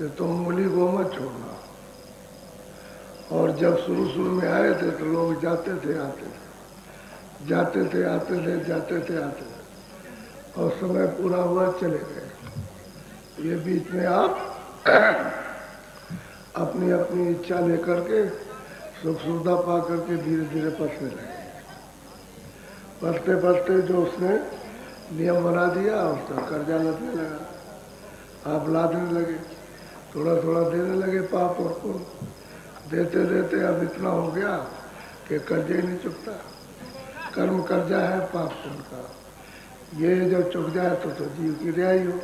कि तुम उंगली को मत छोड़ना। और जब शुरू शुरू में आए थे तो लोग जाते थे आते थे, जाते थे आते थे, जाते थे आते थे, और समय पूरा हुआ चले गए। ये बीच में आप अपनी अपनी इच्छा लेकर के सुख सुविधा पा करके धीरे धीरे पसने लगे। पसते पसते जो उसने नियम बना दिया उसका कर्जा लगने लगा, आप लादने लगे, थोड़ा थोड़ा देने लगे पाप और पुण्य, देते देते अब इतना हो गया कि कर्जे ही नहीं चुकता। कर्म कर्जा है पाप पुण्य का, ये जब चुक जाए तो जीव की रिहाई हो।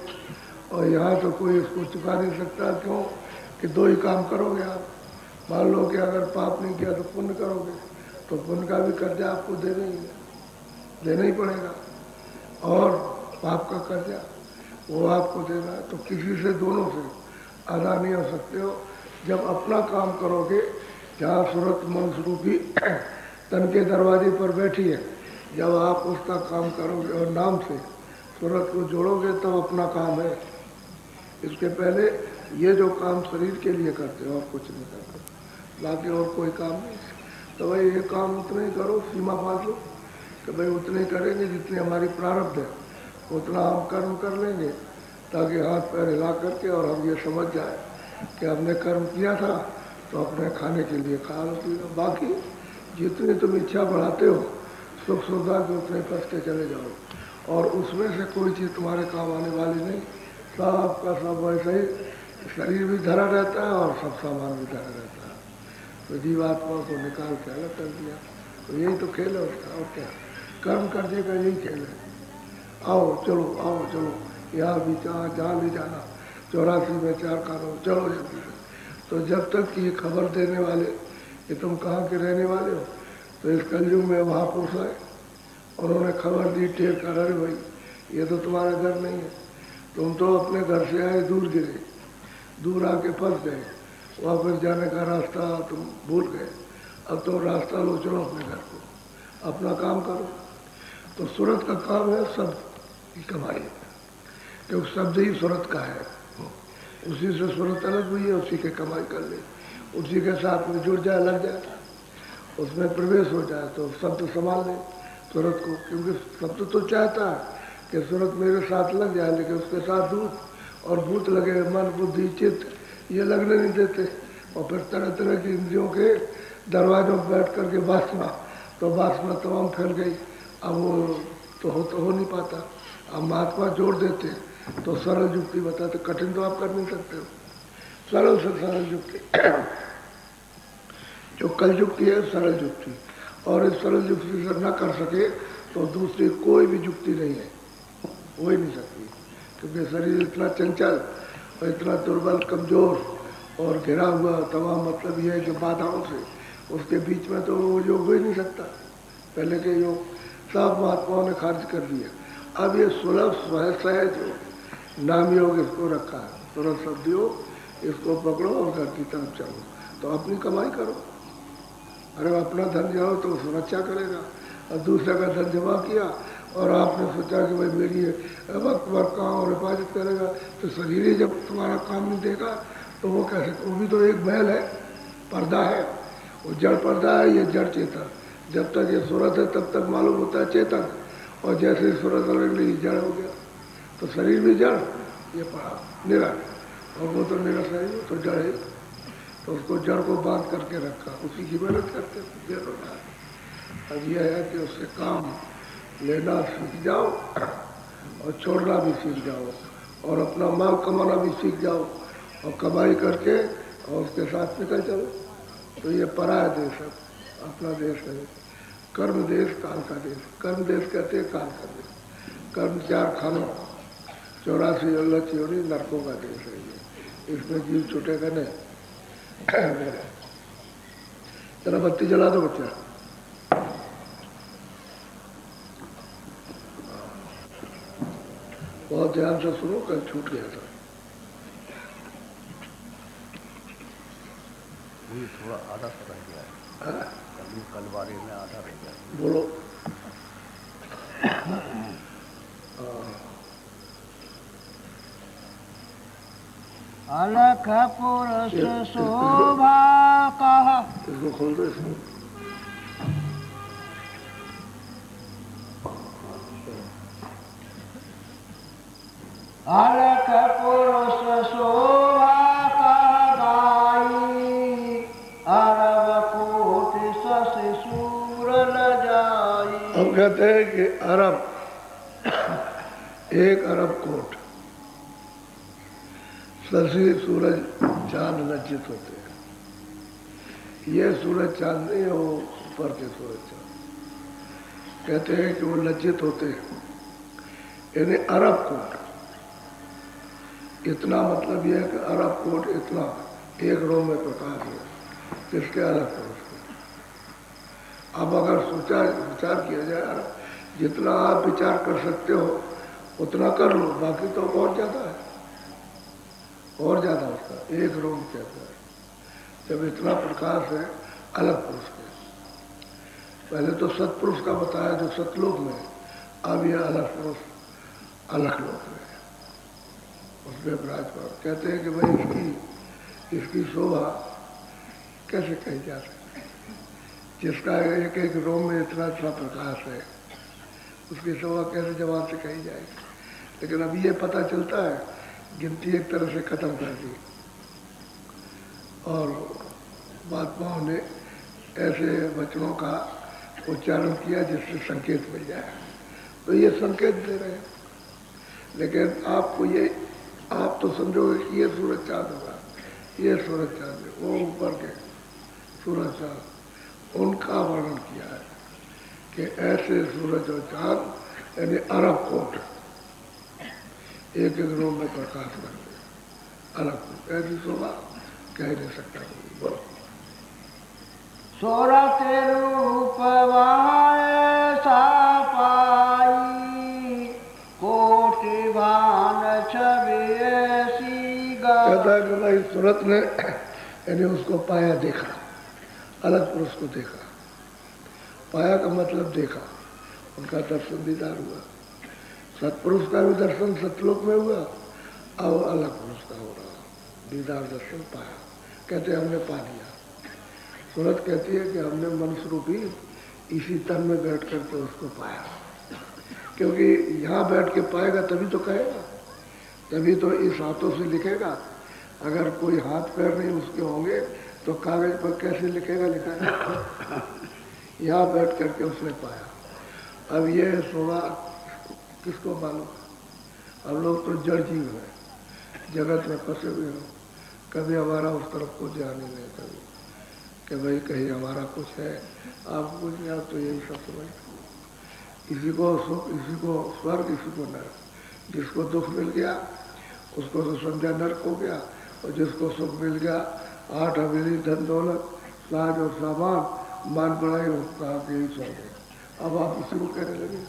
और यहाँ तो कोई इसको चुका नहीं सकता। क्यों कि दो ही काम करोगे आप। मान लो कि अगर पाप नहीं किया तो पुण्य करोगे, तो पुण्य का भी कर्जा आपको देना ही पड़ेगा, और पाप का कर्जा वो आपको देना है। तो किसी से, दोनों से अदा नहीं हो सकते हो। जब अपना काम करोगे, जहाँ सूरत मन रूपी तन के दरवाजे पर बैठी है, जब आप उसका काम करोगे और नाम से सूरत को जोड़ोगे तब अपना काम है। इसके पहले ये जो काम शरीर के लिए करते हो और कुछ नहीं करते, बाकी और कोई काम नहीं। तो भाई ये काम उतना ही करो, सीमा बांध लो कि भाई उतने ही करेंगे जितनी हमारी प्रारब्ध है, उतना हम कर्म कर लेंगे, ताकि हाथ पैर हिला करके और हम ये समझ जाए कि हमने कर्म किया था तो अपने खाने के लिए खा लो। बाकी जितनी तुम इच्छा बढ़ाते हो सुख सुविधा के, उतने फंसते चले जाओ, और उसमें से कोई चीज़ तुम्हारे काम आने वाली नहीं। सब का सब वैसे ही शरीर भी धरा रहता है और सब सामान भी धरा रहता है। तो जीवात्मा को निकाल के अलग कर दिया। तो यही तो खेल है उसका, और क्या। कर्म करने का यही खेल है। आओ चलो, आओ चलो, यहाँ भी जहाँ ले जाना, 84 में 4 कानून, चलो जल्दी से। तो जब तक ये खबर देने वाले कि तुम कहाँ के रहने वाले हो, तो इस कलयुग में महापुरुष आए, उन्होंने खबर दी टेर कर, अरे भाई ये तो तुम्हारा घर नहीं है, तुम तो अपने घर से आए दूर गिरे, दूर आके फंस गए, वापस जाने का रास्ता तुम भूल गए, अब तुम रास्ता लो, चलो अपने घर को, अपना काम करो। तो सूरत का काम है सब की कमाई, क्योंकि शब्द ही सूरत का है, उसी से सूरत अलग हुई है, उसी के कमाई कर ले, उसी के साथ में जुड़ जाए, लग जाए, उसमें प्रवेश हो जाए तो शब्द संभाल ले सूरत को। क्योंकि शब्द तो चाहता है कि सूरत मेरे साथ लग जाए, लेकिन उसके साथ दूध और भूत लगे, मन बुद्धि चित्त ये लगने नहीं देते। और फिर तरह तरह की इंद्रियों के दरवाजों पर बैठ करके वासना, तो वासना तमाम फैल गई, अब वो तो हो नहीं पाता। अब महात्मा जोड़ देते तो सरल युक्ति बताते, कठिन तो आप कर नहीं सकते हो, सरल से सरल युक्ति जो कल युक्ति है, सरल युक्ति। और इस सरल युक्ति से न कर सके तो दूसरी कोई भी युक्ति नहीं है, हो ही नहीं सकती। क्योंकि शरीर इतना चंचल और इतना दुर्बल, कमजोर और घिरा हुआ तमाम, मतलब ये है कि बाधाओं से, उसके बीच में तो वो योग हो ही नहीं सकता। पहले के योग सब महात्माओं ने खारिज कर दिया। अब ये सुलभ सहज नाम योग इसको रखा है, सुलभ शब्द योग, इसको पकड़ो और घर की तरफ चलो, तो अपनी कमाई करो। अरे अपना धन जाओ तो सुरक्षा करेगा, और दूसरे का धन जमा किया और आपने सोचा कि भाई मेरी वक्त काम और हिफाजत करेगा, तो शरीर ही जब तुम्हारा काम नहीं देगा तो वो कैसे। वो भी तो एक महल है, पर्दा है, वो जड़ पर्दा है, ये जड़ चेतन। जब तक ये सूरत है तब तक मालूम होता है चेतन, और जैसे ही सूरत अलग नहीं, जड़ हो गया। तो शरीर भी जड़, ये पड़ा निरा, और वो तो निरा शरीर तो जड़ है। तो उसको जड़ को बांध करके रखा, उसी की मेहनत करते देर होता है। अब यह है कि उससे काम लेना सीख जाओ और छोड़ना भी सीख जाओ, और अपना माल कमाना भी सीख जाओ, और कमाई करके और उसके साथ निकल चलो। तो ये पराया देश है, अपना देश है कर्म देश, काल का देश। कर्म देश कहते हैं काल का देश। कर्म 4 खानों, 84 अल्लाह चियोरी नरकों का देश है ये, इसमें जीव छूटेगा नहीं। जरा बत्ती जला दो बच्चा। बहुत ध्यान से सुनो, कल छूट गया था। थोड़ा आधा सा रह गया है, कल बारे में आधा रह गया। बोलो। अलख पुरुष शोभा कहा। इसको खोल दो इसको। अलख पुरुष शोभा कहा गाई, अरब कोटि शशि सूर न जाई। हम कहते हैं कि अरब, 1 अरब कोट शशि सूरज चांद लज्जित होते हैं। ये सूरज चांद नहीं है, वो ऊपर के सूरज चांद कहते हैं कि वो लज्जित होते हैं। यानी अरब कोट, इतना मतलब यह है कि अरब कोट इतना 1 रो में प्रकाश है, किसके अलग पुरुष को। अब अगर विचार किया जाए, जितना आप विचार कर सकते हो उतना कर लो, बाकी तो और ज्यादा है, और ज्यादा उसका 1 रो में कहता है। जब इतना प्रकाश है अलग पुरुष के, पहले तो सतपुरुष का बताया जो सतलोक में, अब यह अलग पुरुष अलग लोक में है, उसमें विराजमान। कहते हैं कि भाई इसकी शोभा कैसे कही जा सकती है, जिसका 1 रोम में इतना इतना प्रकाश है, उसकी शोभा कैसे जवाब से कही जाएगी। लेकिन अब ये पता चलता है गिनती एक तरह से खत्म कर दी और महात्माओं ने ऐसे वचनों का उच्चारण किया जिससे संकेत मिल जाए, तो ये संकेत दे रहे हैं। लेकिन आपको ये, आप तो समझोगे कि ये सूरज चांद होगा, ये सूरज चांद है, वो ऊपर के सूरज चांद, उनका वर्णन किया है कि ऐसे सूरज और चांद यानी अरब कोट 1 रूम में प्रकाश करते, अलग ऐसी शोभा कह नहीं सकता। बोलो। सोरठ रूप ऐसा पाई, कोटि भान छवि ऐसी गाई। कहता है कि भाई सूरत ने यानी उसको पाया, देखा, अलग पुरुष को देखा। पाया का मतलब देखा, उनका दर्शन दीदार हुआ। सतपुरुष का भी दर्शन सतलोक में हुआ, और अलग पुरुष का हो रहा दीदार दर्शन पाया। कहते हैं हमने पा लिया। सूरत कहती है कि हमने मनुष्य रूपी इसी तन में बैठ करके उसको पाया, क्योंकि यहाँ बैठ के पाएगा तभी तो कहेगा, तभी तो इस हाथों से लिखेगा। अगर कोई हाथ पैर नहीं उसके होंगे तो कागज पर कैसे लिखेगा, लिखा यहाँ बैठ करके उसने पाया। अब ये शोभा किसको मालूम। हम लोग तो जड़ जीव हैं, जगत में फंसे हुए हो, कभी हमारा उस तरफ को ध्यान ही नहीं, कभी कि भाई कहीं हमारा कुछ है, आप कुछ नहीं, आप तो यही सब समझ। इसी को सुख, इसी को स्वर्ग, इसी को नरक। जिसको दुख मिल गया उसको तो समझा नरक हो गया, और जिसको सुख मिल गया 8 हवेली धन दौलत साज और सामान मान बढ़ाई, उसका यही स्वर्ग है। अब आप इसी को कहने लगे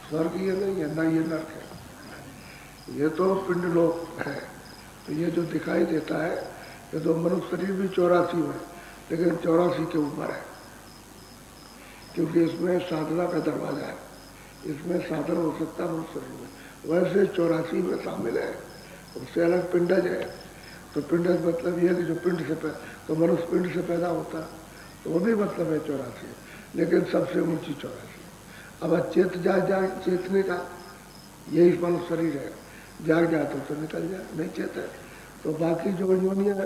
स्वर्ग ये नहीं है, ना ये नरक है, ये तो पिंड लोक है। तो ये जो दिखाई देता है, ये तो मनुष्य शरीर भी 84 में, लेकिन 84 के ऊपर है, क्योंकि इसमें साधना का दरवाजा है, इसमें साधन हो सकता है मनुष्य शरीर में। वैसे 84 में शामिल है, उससे अलग पिंडज है। तो पिंडज मतलब यह कि जो पिंड से तो मनुष्य पिंड से पैदा होता, तो वो भी मतलब है 84, लेकिन सबसे ऊंची 84। अब चेत जाग चेतने का यही मनुष्य शरीर है, जाग जाए तो निकल जाए, नहीं चेत है तो बाकी जो योनियाँ है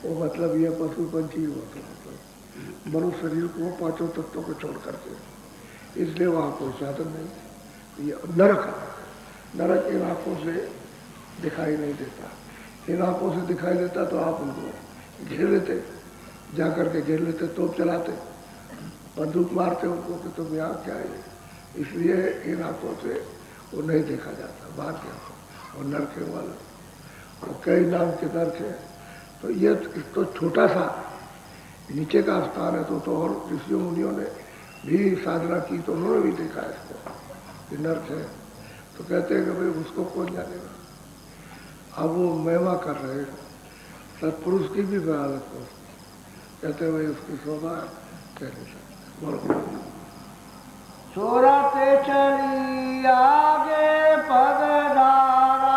वो मतलब ये पशु पंछी होते, मतलब मनुष्य शरीर को 5 तत्वों को छोड़ करके, इसलिए वहाँ कोई साधन नहीं। ये नरक है, नरक इन आँखों से दिखाई नहीं देता। इन आँखों से दिखाई देता तो आप उनको घेर लेते, जा करके घेर लेते, तोप चलाते, बंदूक मारते उनको कि तुम यहाँ क्या है। इसलिए इन आँखों से वो नहीं देखा जाता, बाहर के आँखों। और नरक वाला और कई नाम के नरक है। तो ये तो छोटा सा नीचे का स्थान है, तो और ऋषियों मुनियों ने भी साधना की तो उन्होंने भी देखा इसको कि नरक है। तो कहते हैं कि भाई उसको कौन जानेगा। अब वो महिमा कर रहे हैं सत्पुरुष की भी बहालत को, कहते हैं भाई उसकी शोभा कह नहीं सकते। बोलो। सूरत चली आगे पगधारा,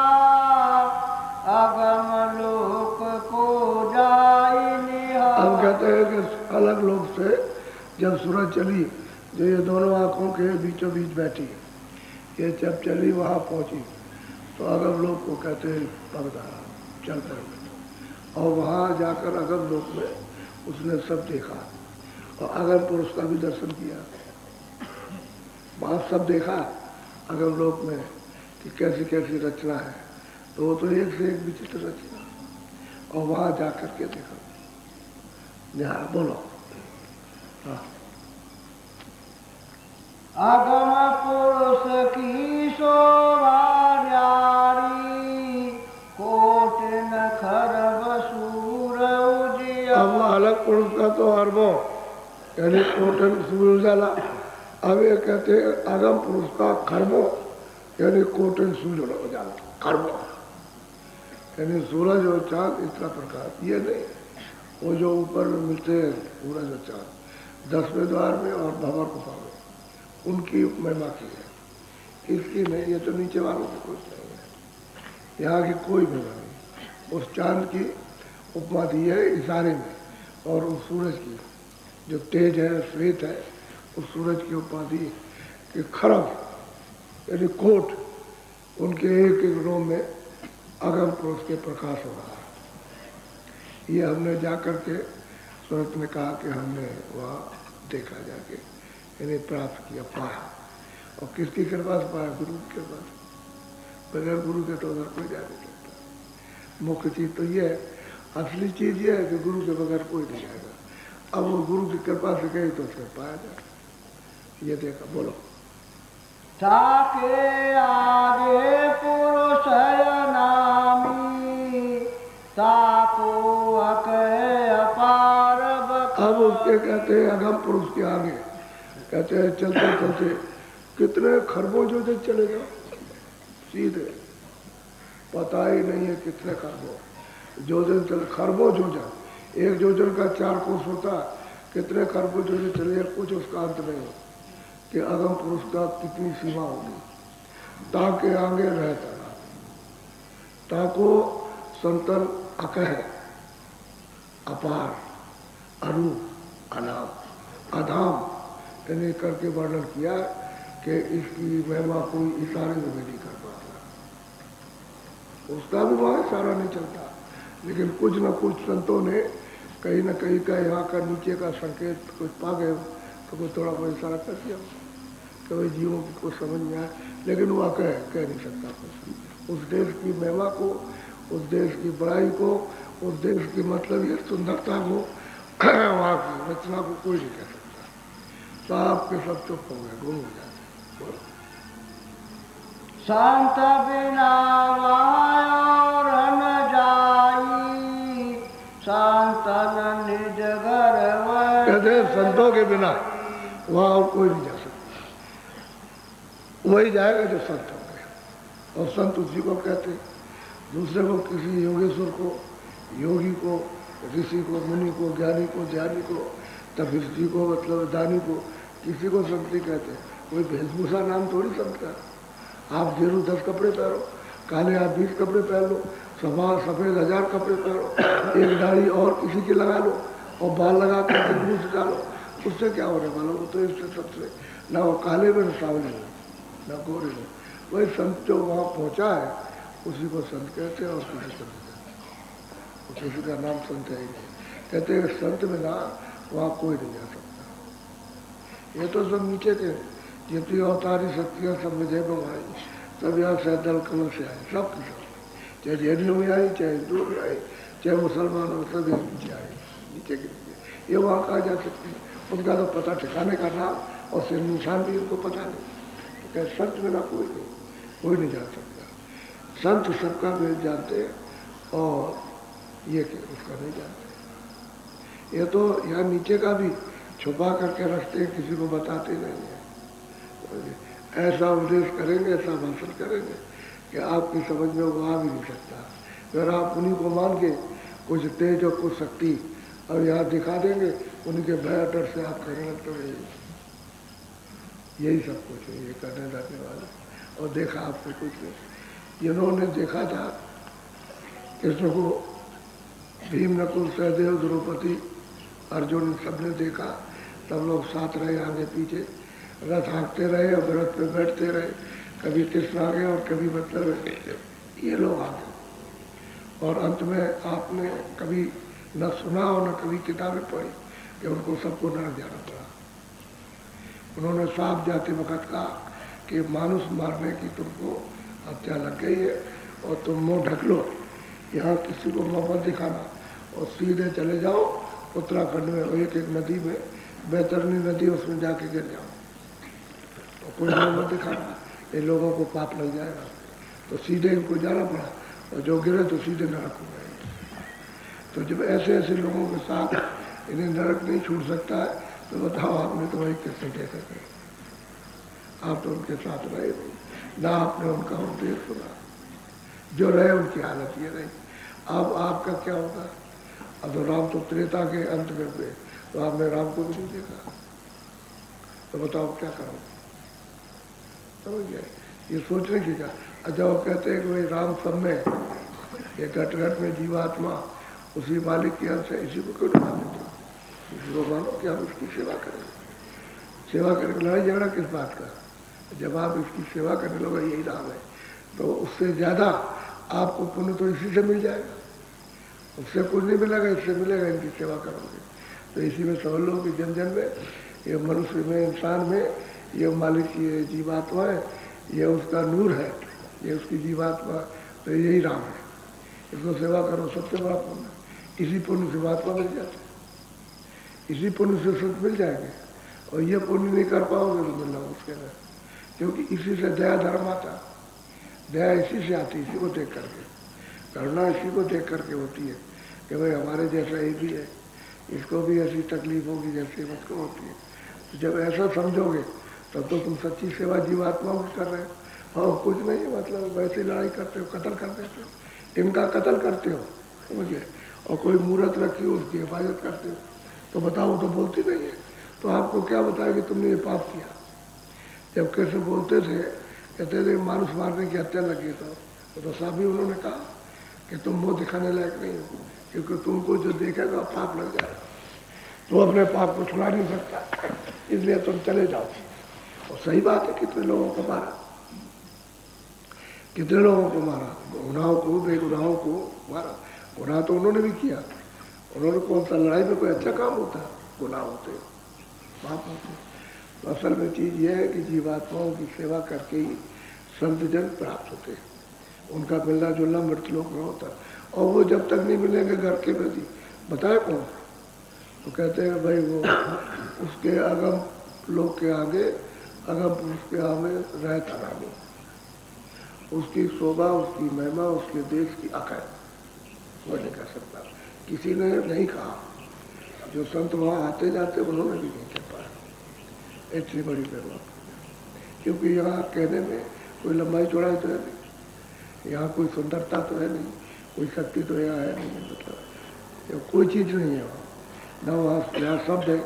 अगम लोक कहते हैं कि अलग लोग से जब सूरज चली, जो ये दोनों आंखों के बीचों बीच बैठी, ये जब चली वहाँ पहुँची तो अगम लोग को कहते हैं पगधारा, चल पड़े। और वहाँ जाकर अगम लोक में उसने सब देखा और अगम पुरुष का भी दर्शन किया। वहाँ सब देखा अगम लोक में कि कैसी कैसी रचना है, तो वो तो एक से एक विचित्र रचना, और वहाँ जा करके देखा। यहाँ बोलो। हाँ। अगम पुरुष की शोभा न्यारी, कोट नखर बसूर उजिया। अब अलग पुरुष का तो अरबों यानी कोटन सूर्य उजाला। अब ये कहते हैं अगम पुरुष का खरबों यानी कोटन सूर्य उजाला, खरबों यानी सूरज और चांद इतना प्रकाश। ये नहीं, वो जो ऊपर में मिलते हैं सूरज और चांद 10वें द्वार में और भंवर गुफा में, उनकी महिमा की है, इसकी नहीं। ये तो नीचे वालों की कुछ नहीं है, यहाँ की कोई महिमा नहीं। उस चांद की उपमा दी है इशारे में, और उस सूरज की जो तेज है, श्वेत है, उस सूरज की उपमा दी कि खरब यानी कोट, उनके एक एक रोम में अगम पुरुष के प्रकाश हो रहा है। ये हमने जाकर के सूरत में कहा कि हमने वहाँ देखा जाके, यानी प्राप्त किया, पाया। और किसकी कृपा से पाया? गुरु की कृपा से। बगैर गुरु के तो उधर कोई जा नहीं सकता। मुख्य चीज़ तो ये है, असली चीज़ ये है कि गुरु के बगैर कोई नहीं जाएगा। अब वो गुरु की कृपा से गई तो उसे पाया जाए। ये देखा, बोलो। ताके आगे पुरुष नामी, ताको अकय अपार बख। अब उसके कहते हैं अगम पुरुष के आगे, कहते हैं चलते चलते कितने खरबों योजन चले गए सीधे, पता ही नहीं है कितने खरबों योजन चले, खरबों योजन। एक योजन का 4 कोस होता, कितने खरबों योजन चले, कुछ उसका अंत नहीं हो कि अगम पुरुष का कितनी सीमा होगी। ताके आगे रहता ना, ताको संतन अकह, अपार, अरूप, अनाम, अधाम यानी करके वर्णन किया कि इसकी महिमा कोई इशारे में भी नहीं कर पाता। उसका भी वहाँ इशारा नहीं चलता, लेकिन कुछ न कुछ संतों ने कहीं न कहीं का यहाँ का नीचे का संकेत कुछ पा गए तो कोई थोड़ा बहुत इशारा कर दिया कि भाई जीवों को समझ में आए, लेकिन वह कह नहीं सकता कुछ। उस देश की महिमा को, उस देश की बड़ाई को, उस देश की मतलब ये सुंदरता को, वहाँ की रचना को कोई नहीं कह सकता। साहब के सब चुप हो गए, गुम हो जाते। संत बिना और न जाई, संतन निज घर कहते संतों के बिना वहाँ और कोई नहीं जा सकता। वही जाएगा जो संत हो गए, और संत उसी को कहते हैं। दूसरे को, किसी योगेश्वर को, योगी को, ऋषि को, मुनि को, ज्ञानी को, ध्यानी को, तपस्वी को, मतलब दानी को, किसी को संत नहीं कहते। कोई वेशभूषा नाम थोड़ी संत का। आप गेरू 10 कपड़े पहनो, काले आप 20 कपड़े पहन लो, सफ़ेद 1000 कपड़े पहनो, एक दाढ़ी और किसी की लगा लो और बाल लगा कर मुँह से डालो, उससे क्या होने वाला? वो तो इससे सबसे ना वो काले में, न सावले में, न गोरे में। वही संत जो वहाँ पहुँचा है उसी को संत कहते हैं, और किसी को नहीं कहते। किसी का नाम संत है ही नहीं। कहते हैं संत में ना वहाँ कोई नहीं जा सकता। ये तो सब नीचे के जितनी अवतारी शक्तियाँ सब विजय में आई, सब यहाँ सैदल कलर से आए, सब की सब, चाहे जैनियों में आई, चाहे हिंदुओं में आई, चाहे मुसलमानों में, सब नीचे आए, नीचे के नीचे। ये वहाँ कहा जा सकती है, उनका तो पता ठिकाने का नाम और सिर निशान भी उनको पता नहीं। तो क्या संत में ना कोई नहीं जा सकता। संत सबका भेद जानते हैं, और ये कि उसका नहीं जानते। ये तो यहाँ नीचे का भी छुपा करके रखते हैं, किसी को बताते नहीं है। ऐसा उपदेश करेंगे, ऐसा भाषण करेंगे कि आपकी समझ में वो आ भी नहीं सकता। अगर आप उन्हीं को मान के कुछ तेज और कुछ शक्ति और यहाँ दिखा देंगे, उनके भय डर से आप करने लगते हो। यही सब कुछ है, ये करने जाने वाले। और देखा आपने कुछ नहीं। जिन्होंने देखा था कृष्ण को, भीम, नकुल, सहदेव, द्रौपदी अर्जुन सबने देखा, सब लोग साथ रहे आगे पीछे, रथ हाँकते रहे और रथ पे बैठते रहे, कभी कृष्ण आ गए और कभी मतलब ये लोग आ गए। और अंत में आपने कभी न सुना और न कभी किताबें पढ़ी कि उनको सबको नरक जाना पड़ा। उन्होंने साफ जाते वक्त कहा कि मानुष मारने की तुमको हत्या लग गई है और तुम मुँह ढक लो, यहाँ किसी को मोहब्बत दिखाना और सीधे चले जाओ उत्तराखंड में एक एक नदी में, बैतरनी नदी, उसमें जाके गिर जाओ और कोई मोहब्बत दिखाना, ये लोगों को पाप लग जाएगा। तो सीधे इनको जाना पड़ा और जो गिरे तो सीधे नरक हो गए। तो जब ऐसे ऐसे लोगों के साथ इन्हें नरक नहीं छूट सकता है तो बताओ आपने तो वही कैसे कैसे थे? आप तो उनके साथ रहे नहीं, ना आपने उनका उपदेश सुना, जो रहे उनकी हालत ये रही। अब आपका क्या होगा? अब तो राम तो त्रेता के अंत में हुए, तो आपने राम को भी नहीं देखा, तो बताओ क्या करो? समझ गए? ये सोचने की क्या। अच्छा वो कहते हैं कि भाई राम सब में, ये घट घट में जीवात्मा उसी मालिक के अंश है, इसी को क्यों मान देते? इसी को मानो कि हम इसकी सेवा करेंगे। सेवा करके लड़ाई झगड़ा किस बात का? जब आप इसकी सेवा करने लोगे, यही राम है, तो उससे ज़्यादा आपको पुण्य तो इसी से मिल जाएगा। उससे कुछ नहीं मिलेगा, इससे मिलेगा, इनकी सेवा करोगे। तो इसी में समझ लो कि जन जन में, ये मनुष्य में, इंसान में, ये मालिक की जीवात्मा है, ये उसका नूर है, ये उसकी जीवात्मा, तो यही राम है। इसको सेवा करो, सबसे बड़ा पुण्य। इसी पुण्य से महात्मा मिल जाते, इसी पुण्य से सुख मिल जाएंगे। और ये पुण्य नहीं कर पाओगे तो मिलना मुश्किल है, क्योंकि इसी से दया धर्म आता, दया इसी से आती, इसी को देख करके, करुणा इसी को देख करके होती है कि भाई हमारे जैसा एक ही है, इसको भी ऐसी तकलीफ होगी जैसे मुझको होती है। तो जब ऐसा समझोगे तब तो तुम सच्ची सेवा जीवात्माओं की कर रहे हो। और कुछ नहीं, मतलब वैसे लड़ाई करते हो, कत्ल कर देते हो, इनका कत्ल करते हो, समझिए, और कोई मूर्त रखी हो उसकी हिफाजत करते हो, तो बताओ तो बोलती नहीं है। तो आपको क्या बताया कि तुमने ये पाप किया? जब कैसे बोलते थे, कहते थे मानुष मारने की हत्या लगी, तो साहब भी उन्होंने कहा कि तुम मुँह दिखाने लायक नहीं हो, क्योंकि तुमको जो देखेगा पाप लग जाएगा, तो अपने पाप को छुड़ा नहीं सकता, इसलिए तुम चले जाओ। और सही बात है, कितने लोगों को मारा, कितने लोगों को मारा, गुनाहों को, बेगुनाहों को मारा। गुनाह तो उन्होंने भी किया, उन्होंने कौन सा लड़ाई में कोई अच्छा काम होता है? गुनाह होते, पाप होते। तो असल में चीज़ ये है कि जीवात्माओं की सेवा करके ही संत जन प्राप्त होते हैं, उनका मिलना जुलना मृतलोक में होता है। और वो जब तक नहीं मिलेंगे घर के प्रति, बताए कौन? तो कहते हैं भाई वो उसके अगम लोग के आगे, अगम पुरुष के आगे रहता रानी, उसकी शोभा, उसकी महिमा, उसके देश की अकड़ वो नहीं कर सकता। किसी ने नहीं कहा, जो संत वहाँ आते जाते उन्होंने भी नहीं कह पाया इतनी बड़ी महिमा, क्योंकि यहाँ कहने में कोई लंबाई चौड़ाई तो है नहीं, यहाँ कोई सुंदरता तो है नहीं, कोई शक्ति तो यहाँ है नहीं, मतलब कोई चीज़ नहीं है वहाँ, न वहाँ यहाँ शब्द है,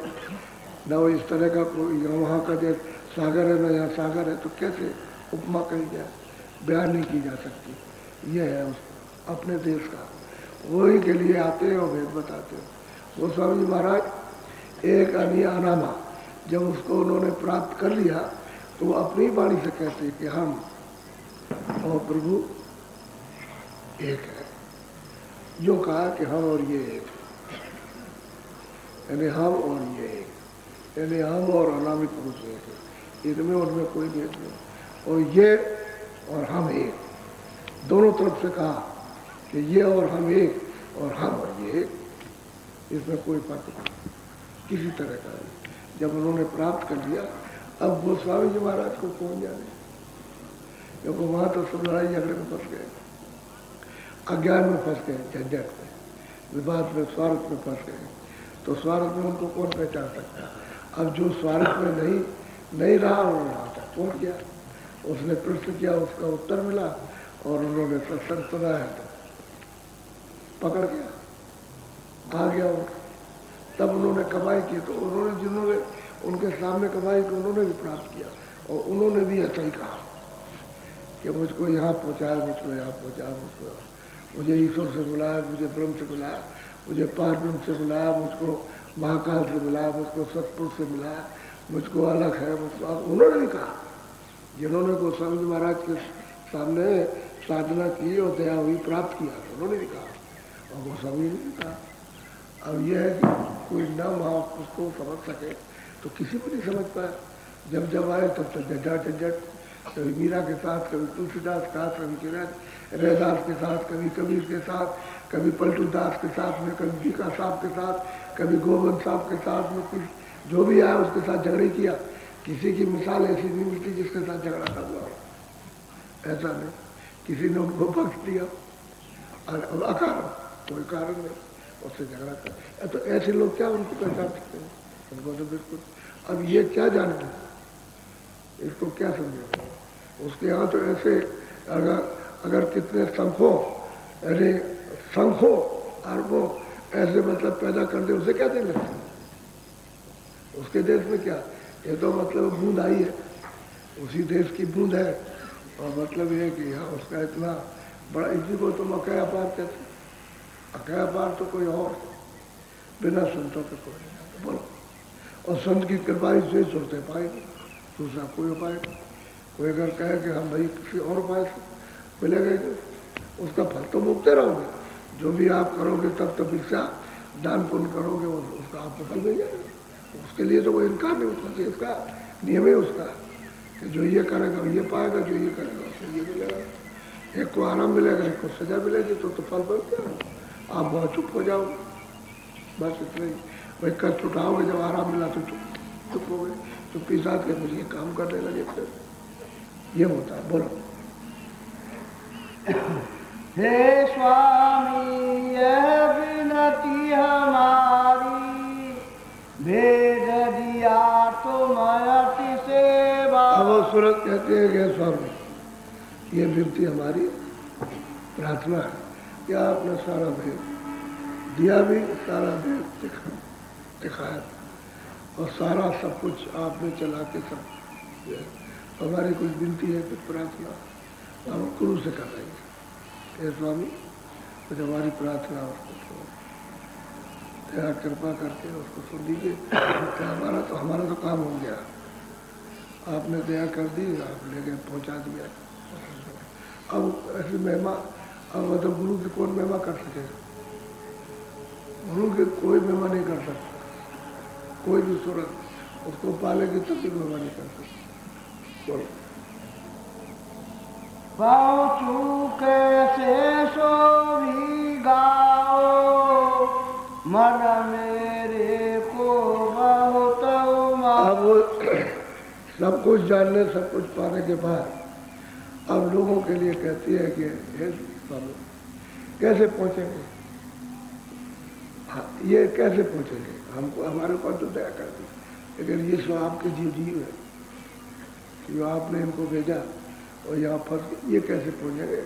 न वो इस तरह का कोई, यहाँ वहाँ का जैसे सागर है, न यहाँ सागर है, तो कैसे उपमा कही जाए, बयान नहीं की जा सकती। ये है उस अपने देश का, वही के लिए आते हैं और भेद बताते हैं। वो स्वामी जी महाराज एक अनियानामा जब उसको उन्होंने प्राप्त कर लिया, तो वो अपनी वाणी से कहते हैं कि हम और प्रभु एक है। जो कहा कि हम और ये एक, यानी हम और ये एक, यानी हम और अनामिक पुरुष एक है, इनमें उनमें कोई भेद नहीं। और ये और हम एक, दोनों तरफ से कहा कि ये और हम एक, और हम और ये एक, इसमें कोई फर्क नहीं किसी तरह का नहीं। जब उन्होंने प्राप्त कर लिया, अब गोस्वामी जी महाराज को कौन जाने, क्योंकि वहाँ तो सब लड़ाई झगड़े में फंस गए, अज्ञान में फंस गए, झंझट में, विवाद में, स्वार्थ में फंस गए। तो स्वार्थ में उनको कौन पहचान सकता? अब जो स्वार्थ में नहीं रहा, उन्होंने रहा था, कौन किया? उसने प्रश्न किया, उसका उत्तर मिला, और उन्होंने सत्संग सुना है तो पकड़ गया, आ गया उनका। तब उन्होंने कमाई की, तो उन्होंने जिन्होंने उनके सामने कमाई की, उन्होंने भी प्राप्त किया, और उन्होंने भी ऐसा ही कहा कि मुझको यहाँ पहुँचाया, मुझको यहाँ पहुँचाया, मुझे ईश्वर से बुलाया, मुझे ब्रह्म से बुलाया, मुझे पारब्रह्म से मिलाया, मुझको महाकाल से मिलाया, मुझको सतपुर से मिलाया, मुझको अलग है, मुझको उन्होंने नहीं कहा। जिन्होंने गोस्वामी जी महाराज के सामने साधना की और दया हुई प्राप्त किया, उन्होंने नहीं कहा और गोस्वामी ने नहीं कहा। अब यह है कि कोई न वहाँ उसको समझ सके तो किसी को नहीं समझ पाया। जब जब आए तब तक झंझट, कभी मीरा के साथ, कभी तुलसीदास के साथ, कभी रैदास के साथ, कभी कबीर के साथ, कभी पलटू दास के साथ में, कभी बीका साहब के साथ, कभी गोविंद साहब के साथ में, कुछ जो भी आया उसके साथ झगड़े किया। किसी की मिसाल ऐसी नहीं मिलती जिसके साथ झगड़ा ना हुआ, ऐसा नहीं। किसी ने उनको बख्श दिया और अकारण, कोई कारण नहीं, उससे झगड़ा कर। तो ऐसे लोग क्या उनको पहचान सकते हैं? उनको तो बिल्कुल। अब ये क्या जाने, इसको क्या समझे? उसके यहाँ तो ऐसे अगर कितने संखों, अरे संखों अरबों ऐसे मतलब पैदा कर दे, उसे क्या देने लगते? उसके देश में क्या, ये तो मतलब बूंद आई है, उसी देश की बूंद है। और मतलब ये कि यहाँ उसका इतना बड़ा, इसी को तुम अकया पार कहते। अकया पार तो कोई और, बिना संतों के कोई नहीं। बोलो, और संत की कृपा से सुनते पाएंगे, दूसरा कोई उपाय नहीं। कोई अगर कहे कि हम भाई किसी और उपाय से मिलेगा, उसका फल तो भोगते रहोगे। जो भी आप करोगे तब तो भिक्षा दान पुण्य करोगे, उसका आपको फल मिल जाएगा। उसके लिए तो कोई इनकार नहीं होता, इसका नियम है उसका कि जो ये करेगा ये पाएगा, जो ये करेगा उसको ये मिलेगा। एक को आराम मिलेगा, एक को सजा मिलेगी, तो फल बढ़ जाएगा। आप बहुत चुप हो जाओगे, बस इतना ही। भाई कष्ट उठाओगे, जब आराम मिला तो चुप हो गए, चुप्पी साथ के मुझे काम करने लगे, फिर ये होता है। बोलो। हे स्वामी यह विनती हमारी, भेज दिया तुम अति सेवा। अब वो सूरत कहते हैं कि स्वामी ये विनती हमारी प्रार्थना है कि आपने सारा भेद दिया, भी सारा भेद दिखाया और सारा सब कुछ आपने चला के सब। हमारी कुछ विनती है, कुछ प्रार्थना हम गुरु से कर रहे हैं। हे स्वामी कुछ हमारी प्रार्थना उसको दया कृपा करके उसको सुन लीजिए। हमारा तो काम हो गया, आपने दया कर दी, आप लेके पहुंचा दिया। अब ऐसी महिमा, अब मतलब गुरु की कौन महिमा कर सकेगा? गुरु की कोई महिमा नहीं कर सकता, कोई भी सूरत उसको पालेगी तब भी महिमा नहीं कर सकती। बोलो। पहुँचू कैसे सो भी गाओ, मन मेरे को बहुत अब सब कुछ जानने, सब कुछ पाने के बाद अब लोगों के लिए कहती है कि हे स्वामी कैसे पहुंचेंगे? हाँ, ये कैसे पहुंचेंगे? हमको हमारे पास तो दया कर दी, लेकिन ये सब आपके जीव है, जो आपने इनको भेजा और यहाँ फंस, ये कैसे पहुंचेंगे?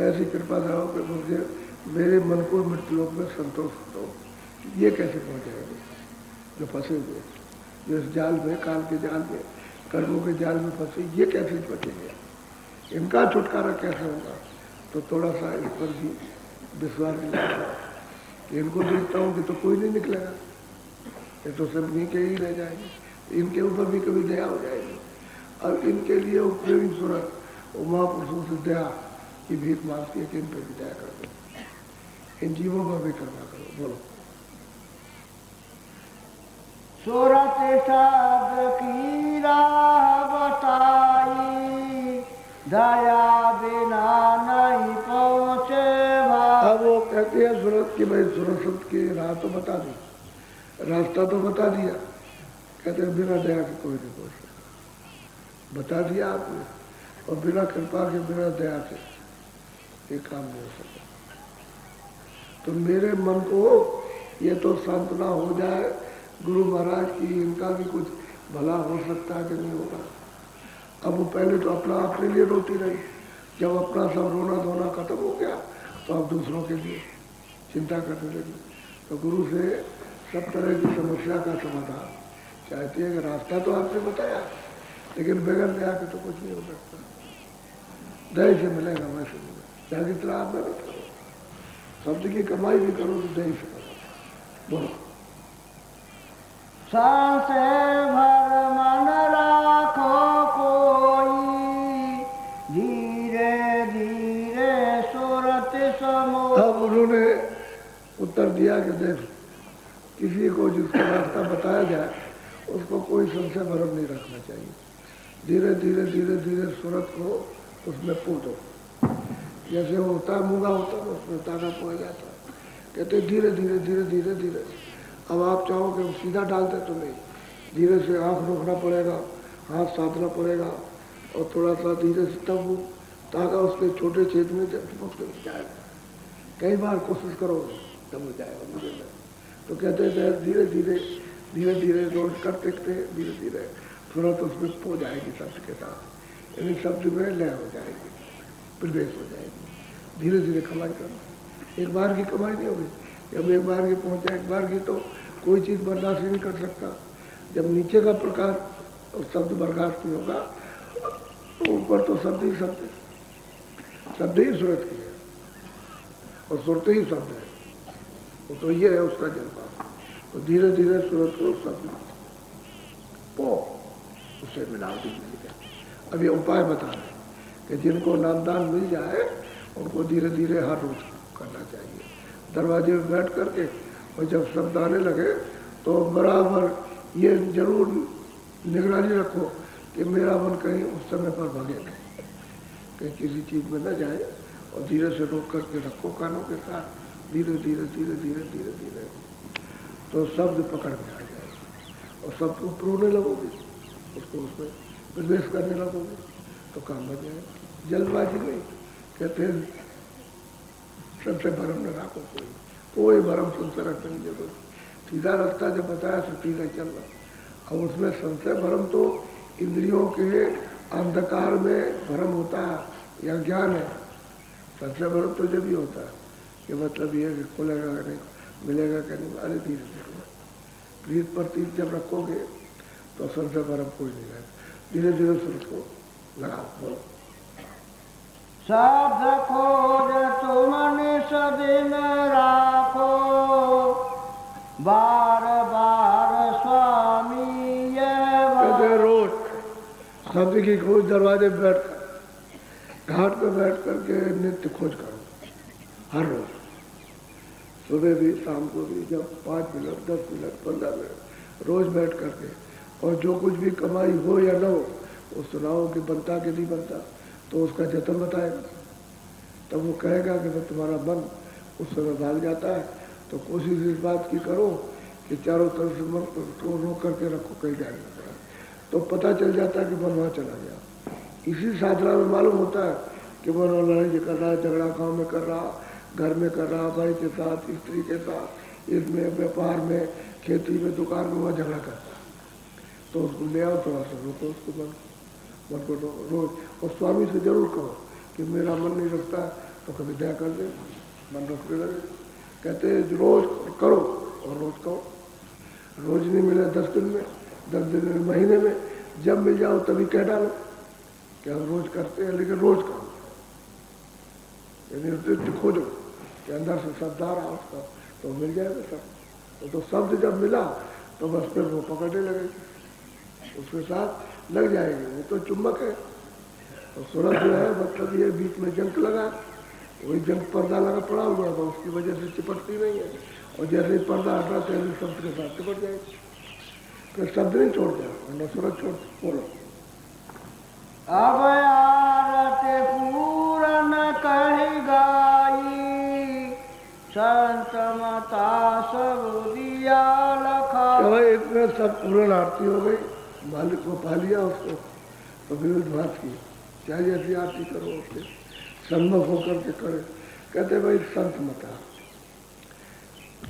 ऐसी कृपा करो कि मुझे मेरे मन को मृत्युलोक में संतोष दो। ये कैसे पहुंचेंगे जो फंसे हुए, जो इस जाल में, काल के जाल में, कर्मों के जाल में फंसे, ये कैसे बचेंगे? इनका छुटकारा कैसे होगा? तो थोड़ा सा इस पर भी विश्वास नहीं। इनको देखता हूँ कि तो कोई नहीं निकलेगा, ये तो सब इनके ही रह जाएंगे, इनके ऊपर भी कभी दया हो जाएगी। अब इनके लिए वो प्रेमी सूरत महापुरुषों से दया की भीख मांगती है कि इन पर भी दया कर दो, इन जीवों पर भी कृपा करो। बोलो। सूरत शब्द की राह बताई, दया बिना नहीं पहुँचे भाई। अब वो कहते हैं सूरत की, भाई सूरत शब्द की राह तो बता दी, रास्ता तो बता दिया, कहते हैं बिना दया के कोई नहीं पहुँच सकता। बता दिया आपने, और बिना कृपा के, बिना दया के ये काम नहीं हो सकता। तो मेरे मन को ये तो सांत्वना हो जाए गुरु महाराज की, इनका भी कुछ भला हो सकता है कि नहीं होगा। अब वो पहले तो अपने लिए रोती रही, जब अपना सब रोना धोना खत्म हो गया तो अब दूसरों के लिए चिंता करने लगी। तो गुरु से सब तरह की समस्या का समाधान चाहती है कि रास्ता तो आपने बताया, लेकिन बगैर दया के तो कुछ नहीं हो सकता। दया से मिलेगा, वैसे मिलेगा, चाहे जितना आप मेहनत करो, शब्द की कमाई भी करो तो दया से करो। बोलो। संशय भर मन राखो कोई, धीरे धीरे सुरत समो। अब उन्होंने उत्तर दिया कि देख, किसी को जिसका रास्ता बताया जाए उसको कोई संशय भरम नहीं रखना चाहिए। धीरे धीरे धीरे धीरे सूरत को उसमें पूजो। जैसे होता है मूंगा होता है उसमें ताका पड़ जाता है। कहते धीरे धीरे धीरे धीरे धीरे। अब आप चाहो कि सीधा डालते तो नहीं, धीरे से आँख रोकना पड़ेगा, हाथ साधना पड़ेगा और थोड़ा सा धीरे से तब वो ताका उसके छोटे छेद में जाएगा। कई बार कोशिश करो तब हो जाएगा मुझे में। तो कहते हैं धीरे धीरे धीरे धीरे रोज करते धीरे धीरे सूरत उसमें पो जाएगी शब्द के साथ, यानी शब्द में लय हो जाएगी, प्रवेश हो जाएगी। धीरे धीरे कमाई करो, एक बार की कमाई नहीं होगी। जब एक बार की पहुँचा, एक बार की तो कोई चीज़ बर्दाश्त नहीं कर सकता। जब नीचे का प्रकार और शब्द बर्दाश्त नहीं होगा तो ऊपर तो शब्द ही सूरत की है और सुरते ही शब्द है, वो तो ये है उसका जज्बा। तो धीरे धीरे सूरत को शब्द पो उससे मिलावटी मिल गया। अब ये उपाय बता रहे कि जिनको नामदान मिल जाए उनको धीरे धीरे हर रोज करना चाहिए। दरवाजे में बैठ करके और जब शब्द आने लगे तो बराबर ये जरूर निगरानी रखो कि मेरा मन कहीं उस समय पर भागे नहीं, कहीं किसी चीज़ में न जाए, और धीरे से रोक करके रखो कानों के साथ। धीरे धीरे धीरे धीरे धीरे धीरे तो शब्द पकड़ में आ जाएगा और शब्द को प्रोने लगोगे, उसको उसमें प्रवेश करने लगोगे तो काम बन जाएगा। जल्दबाजी नहीं, कहते हैं सबसे भरम न राखो कोई भरम संशय रखने की जरूरत। सीधा रास्ता जब बताया तो सीधा चल रहा। अब उसमें संशय भरम तो इंद्रियों के अंधकार में भरम होता है या ज्ञान है। संशय भरम तो जब ही होता है कि मतलब ये कि खुलेगा नहीं, मिलेगा क्या नहीं, अरे धीरे धीरे प्रीत प्रतीत जब रखोगे तो संशय भरम कोई नहीं रहेगा। धीरे धीरे सूरत को लगाओ। बोलो। साध खोज तुम निसदिन राखो, बार बार स्वामी ये कहते रोज शब्द की खोज दरवाजे पे बैठ कर, घाट पे बैठ करके नित्य खोज करो हर रोज, सुबह भी शाम को भी, जब 5 मिनट 10 मिनट 15 मिनट रोज बैठ करके, और जो कुछ भी कमाई हो या न हो वो सुनाओ कि बनता कि नहीं बनता, तो उसका जतन बताएगा। तब वो कहेगा कि मैं तुम्हारा मन उस समय भाग जाता है, तो कोशिश इस बात की करो कि चारों तरफ से मन को रोक करके रखो, कहीं जाने ना पड़ा, तो पता चल जाता है कि मन वहाँ चला गया। इसी साधना में मालूम होता है कि मन लड़ाई कर रहा, झगड़ा गाँव में कर रहा, घर में कर रहा, भाई के साथ, स्त्री के साथ, इसमें व्यापार में, खेती में, दुकान में, वहाँ झगड़ा करता है। तो उसको ले आओ, थोड़ा सा रोको उसको, मन को रोज, और स्वामी से जरूर कहो कि मेरा मन नहीं रखता तो कभी दया कर दे, मन रखने लगे। कहते हैं रोज करो और रोज कहो। रोज नहीं मिले 10 दिन में, 10 दिन में, महीने में, जब मिल जाओ तभी कह डालो कि हम रोज करते हैं, लेकिन रोज करो। यानी खोजो कि अंदर से शब्द आ रहा उसका, तो मिल जाएगा सब। तो शब्द जब मिला तो बस फिर वो पकड़ने लगेगी, उसके साथ लग जाएगी। वो तो चुम्बक है, और सूरत जो है मतलब ये बीच में जंक लगा, वही जंक पर्दा लगा पड़ा हुआ था, उसकी वजह से चिपटती नहीं है, और जैसे ही पर्दा हटा तैसे शब्द के साथ चिपट जाएगी, फिर शब्द नहीं छोड़ता वरना सूरत छोड़। बोलो। अब आरते पूरन कही गाई, संत मता सब दिया लखा। इतने सब पूर्ण आरती हो गई, मालिक को पा लिया उसको, तो विरोध बात की क्या जैसी आरती करो उसके सम्मुख होकर के करे। कहते भाई संत मता,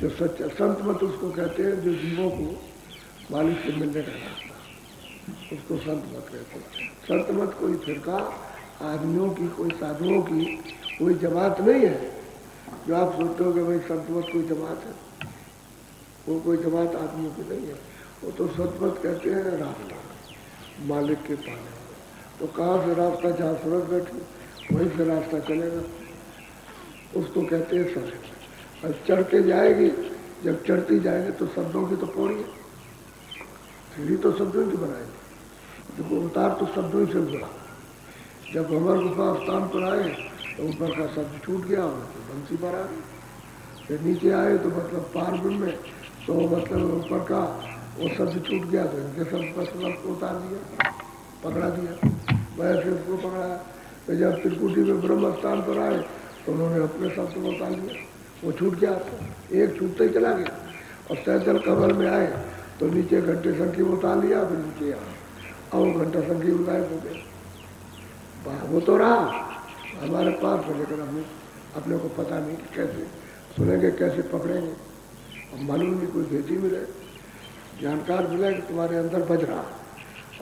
जो सच्चा संत मत उसको कहते हैं जो जीवों को मालिक से मिलने का रास्ता, उसको संत मत कहते हैं। संत मत कोई फिरका, आदमियों की, कोई साधुओं की कोई जमात नहीं है जो आप सोचते हो कि भाई संत मत कोई जमात है, वो कोई जमात आदमियों की नहीं है। वो तो संत मत कहते हैं रास्ता मालिक के पाने। तो कहाँ से रास्ता, जहाँ सूरत बैठी वहीं से रास्ता चलेगा, उसको कहते हैं संत। और चढ़ के जाएगी जब चढ़ती जाएंगे तो शब्दों की तो पौड़ी है, सीढ़ी तो शब्दों की बनाएंगे, जब उतार तो शब्दों से उतरा। जब भंवर गुफा स्थान पर आए तो ऊपर का शब्द छूट गया और तो बंसी पर आ गई। फिर नीचे आए तो मतलब पार में तो मतलब ऊपर का वो शब्द छूट गया तो इनके शब्द पर शब्द उतार दिया, पकड़ा दिया, वैसे उसको पकड़ा। फिर जब त्रिकुटी में ब्रह्म स्थान पर आए तो उन्होंने अपने शब्द को उतार दिया, वो छूट गया, तो एक छूटते ही चला गया। और सैजल कमर में आए तो नीचे घंटे संख्या उतार लिया, फिर नीचे आया और घंटा संख्या गायब हो गया। वो तो रहा हमारे पास, लेकिन हमें अपने को पता नहीं कि कैसे सुनेंगे, कैसे पकड़ेंगे। और मालूम नहीं कोई भेदी मिले, जानकार मिले कि तुम्हारे अंदर बज रहा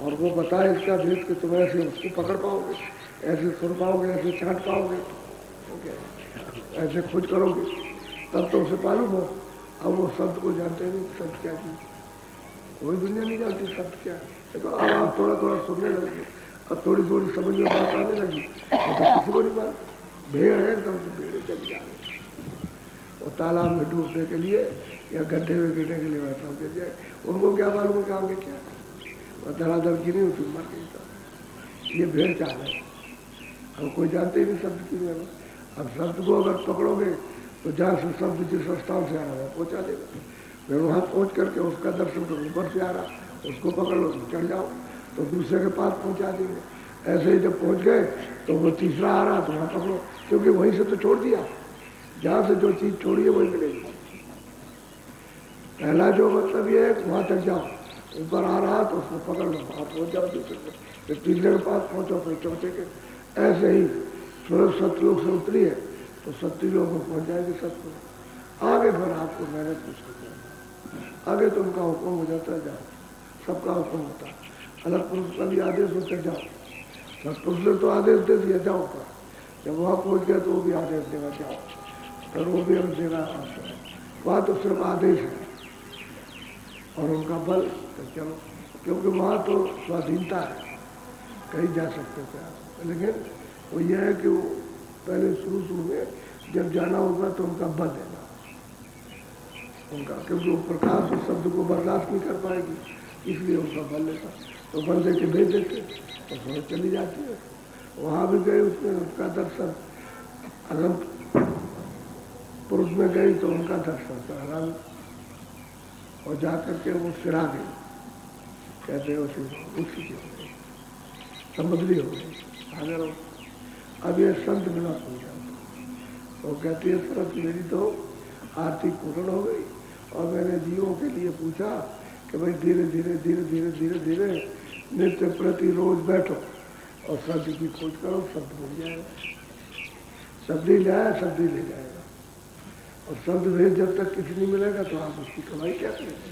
और वो बताए इसका भेद कि तुम ऐसे उसको पकड़ पाओगे, ऐसे सुन पाओगे, ऐसे छांट पाओगे, ऐसे खोज करोगे, तब तो उसे मालूम हो। अब वो शब्द को जानते नहीं, शब्द क्या चीज, कोई दुनिया नहीं जानती शब्द क्या है। तो अब आप थोड़ा थोड़ा सुनने लगे, अब थोड़ी थोड़ी समझ में बात आने लगी, तो किसी को नहीं बात। भेड़ है एकदम से भेड़े चली जा रही, और तालाब में डूबने के लिए या गड्ढे में गिरने के लिए वैसा हो जाए, उनको क्या मालूम क्या आगे क्या है, धड़ाधड़ गिरी उसी मर गई। तो ये भेड़ चाल है, हम कोई जानते ही नहीं शब्द की में। अब शब्द को अगर पकड़ोगे तो जहाँ से शब्द जिस स्थान से आ रहा है पहुँचा देगा। फिर वहाँ पहुँच करके उसका दर्शन करो, ऊपर से आ रहा उसको पकड़ लो, चढ़ जाओ तो दूसरे के पास पहुँचा देंगे। ऐसे ही जब पहुँच गए तो वो तीसरा आ रहा तो वहाँ पकड़ो, क्योंकि वहीं से तो छोड़ दिया, जहाँ से जो चीज़ छोड़ी है वही मिलेगी। पहला जो मतलब ये है वहाँ तक जाओ, ऊपर आ रहा तो उसको पकड़ लो, वहाँ पहुँच जाओ दूसरे को, फिर तीसरे के पास पहुँचो, फिर चौथे के। ऐसे ही सूरज सतलोक से उतरी है तो सत्युलोक में पहुँच जाएगी सतलोक। आगे फिर आपको मेहनत कुछ करना, आगे तो उनका हुक्म हो जाता है, जाओ, सबका हुक्म होता है। अलग पुरुष का भी आदेश होता है, जाओ, सतपुरुष ने तो आदेश दे दिया जाओ पर, जब वहाँ पहुँच गए तो वो भी आदेश देगा जाओ, पर वो भी हम देगा। वहाँ तो सिर्फ आदेश है और उनका बल तो चलो, क्योंकि वहाँ तो स्वाधीनता है, कहीं जा सकते थे आप। लेकिन वो यह है कि वो पहले शुरू में जब जाना होगा तो उनका बल देना उनका, क्योंकि वो प्रकाश उस शब्द को बर्दाश्त नहीं कर पाएगी, इसलिए उनका बल लेता। तो बल दे के भेज देते तो समझ चली जाती है। वहाँ भी गए, उसमें उसका दर्शन अनंत पुरुष में गई तो उनका दर्शन आराम, और जा करके वो सिरा गई, कहते हैं उसी उसी की हो गई, समुद्री हो गई, आगे रहो। अब ये संत बिना पूजा तो कहती है सरस मेरी तो आरती पूर्ण हो गई, और मैंने जीवों के लिए पूछा कि भाई धीरे धीरे धीरे धीरे धीरे धीरे नित्य प्रति रोज बैठो और शब्द की खोज करो, शब्द मिल जाएगा, शब्द ही जाए शब्द ही ले जाएगा। और शब्द भेद जब तक किसी नहीं मिलेगा तो आप उसकी कमाई क्या करेंगे।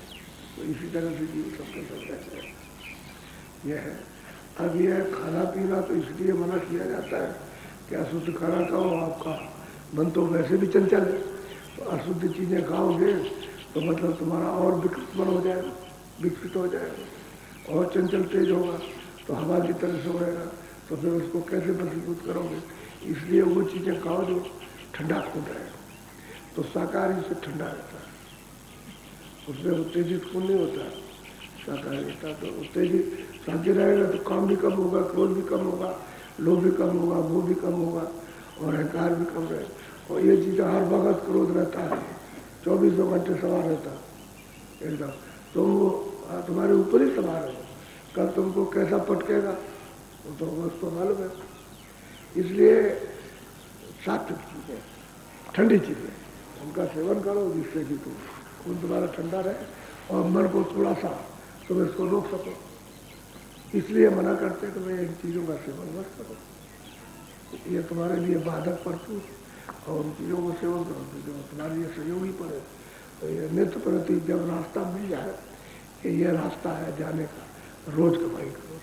तो इसी तरह से जीव सबके सब रहते हैं। यह है। अब यह खाना पीना तो इसलिए मना किया जाता है कि अशुद्ध खाना खाओ, आपका मन तो वैसे भी चंचल है, तो अशुद्ध चीज़ें खाओगे तो मतलब तुम्हारा और विकसित मन हो जाएगा, विकसित हो जाएगा और चंचल तेज होगा, तो हवा की तरह से उड़ेगा, तो फिर उसको कैसे बसीभूत करोगे। इसलिए वो चीज़ें खाओ जो ठंडा खून रहेगा, तो शाकाहारी से ठंडा रहता है, उससे उत्तेजित खून नहीं होता है शाकाहारी का। तो उत्तेजित शांति रहेगा तो काम भी कम होगा, क्रोध भी कम होगा, लोभ भी कम होगा, मोह भी कम होगा और अहंकार भी कम रहेगा। और ये चीज़ें हर वक्त क्रोध रहता है, 24 घंटे सवार रहता है एकदम, तो वो तुम्हारे ऊपर ही सवार है, कब तुमको कैसा पटकेगा वो तो उसको मालूम है। इसलिए सात्विक चीज़ें, ठंडी चीज़ें उनका सेवन करो जिससे कि तुम खून तुम्हारा ठंडा रहे और मन को थोड़ा सा तुम इसको रोक सको। इसलिए मना करते हैं कि भाई इन चीज़ों का सेवन मत करो, ये तुम्हारे लिए बाधक पड़ती, और उन चीज़ों को सेवन करो तो जो तुम्हारे लिए सहयोगी पड़े। तो ये नित्य प्रति जब रास्ता मिल जाए कि ये रास्ता है जाने का, रोज कमाई करो,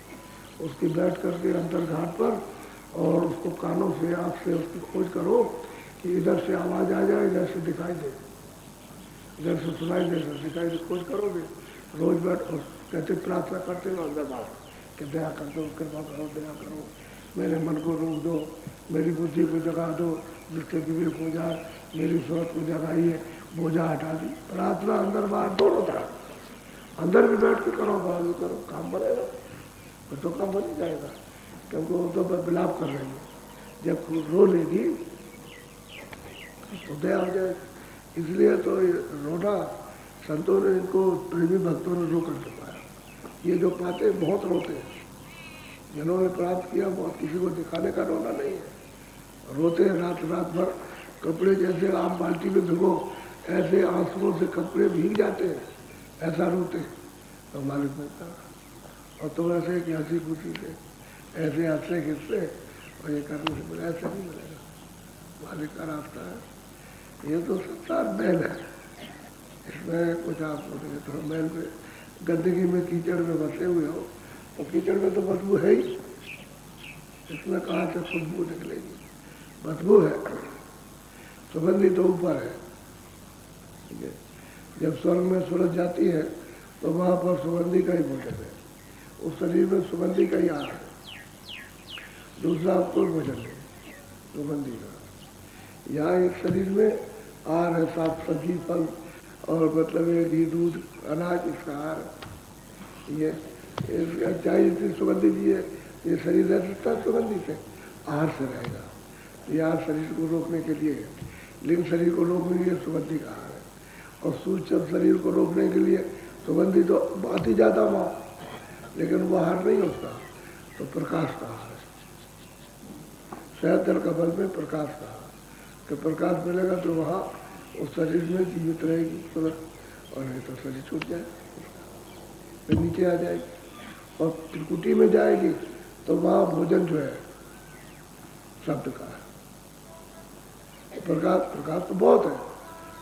उसकी बैठ करके अंतर घाट पर और उसको कानों से आँख से उसकी खोज करो कि इधर से आवाज़ आ जाए, इधर से दिखाई दे, इधर से सुनाई दे, इधर दिखाई दे, खोज करोगे रोज बैठ। और कहते प्रार्थना करते हो अंदर बाहर कि दया कर दो, कृपा करो, दया करो, मेरे मन को रोक दो, मेरी बुद्धि को जगा दो, जिससे विवेक हो जाए, मेरी सोच को जगाइए, बोझा हटा दी। प्रार्थना अंदर बाहर दोनों तरफ, अंदर भी बैठ के करो, बाहर भी करो, काम बनेगा। तो काम बन ही जाएगा, क्योंकि वो तो विलाप कर रही है। जब रो लेगी तो दया हो जाएगी। इसलिए तो ये रोना संतों ने, इनको प्रेमी भक्तों ने रो कर पाया। ये जो पाते बहुत रोते हैं, जिन्होंने प्राप्त किया बहुत, किसी को दिखाने का रोना नहीं है। रोते हैं रात रात भर, कपड़े जैसे आप बाल्टी में भिगो ऐसे आंसुओं से कपड़े भीग जाते हैं, ऐसा रोते हैं। तो मालिक मिलता, और तो ऐसे कि हंसी खुशी से ऐसे हंसते खिंचते और ये करने से मिला, ऐसा नहीं मिलेगा। मालिक का रास्ता है। ये तो संसार मैल है, इसमें कुछ आप बोलेंगे तो मैल में, गंदगी में, कीचड़ में बसे हुए हो, तो कीचड़ में तो बदबू है ही, इसमें कहाँ से खुशबू निकलेगी? बदबू है। सुगंधी तो ऊपर है, ठीक है। जब स्वर्ग में सूरज जाती है तो वहाँ पर सुगंधी का ही भोजन है, उस शरीर में सुगंधी का ही आहार है, दूसरा कोई भोजन नहीं सुगंधी का। यहाँ एक शरीर में आहार है, साग सब्जी फल और मतलब ये घी दूध अनाज, इसका आहार है। ये चाहे इतनी सुगंधी दी है, ये शरीर रह सकता है सुगंधी से, आहार से रहेगा। ये आहार शरीर को रोकने के लिए है, लिंग शरीर को रोकने के लिए सुगंधी का आहार है, और सूक्ष्म शरीर को रोकने के लिए सुगंधी तो बात ही ज़्यादा वहाँ, लेकिन वो आहार नहीं होता, तो प्रकाश का आहार है। सहजल कमल में प्रकाश का आहार, कि प्रकाश मिलेगा तो वहाँ उस शरीर में जीवित रहेगी सूरज, और नहीं तो शरीर छूट जाए, फिर नीचे आ जाएगी। और त्रिकुटी में जाएगी तो वहाँ भोजन जो है शब्द का है। प्रकाश तो बहुत है,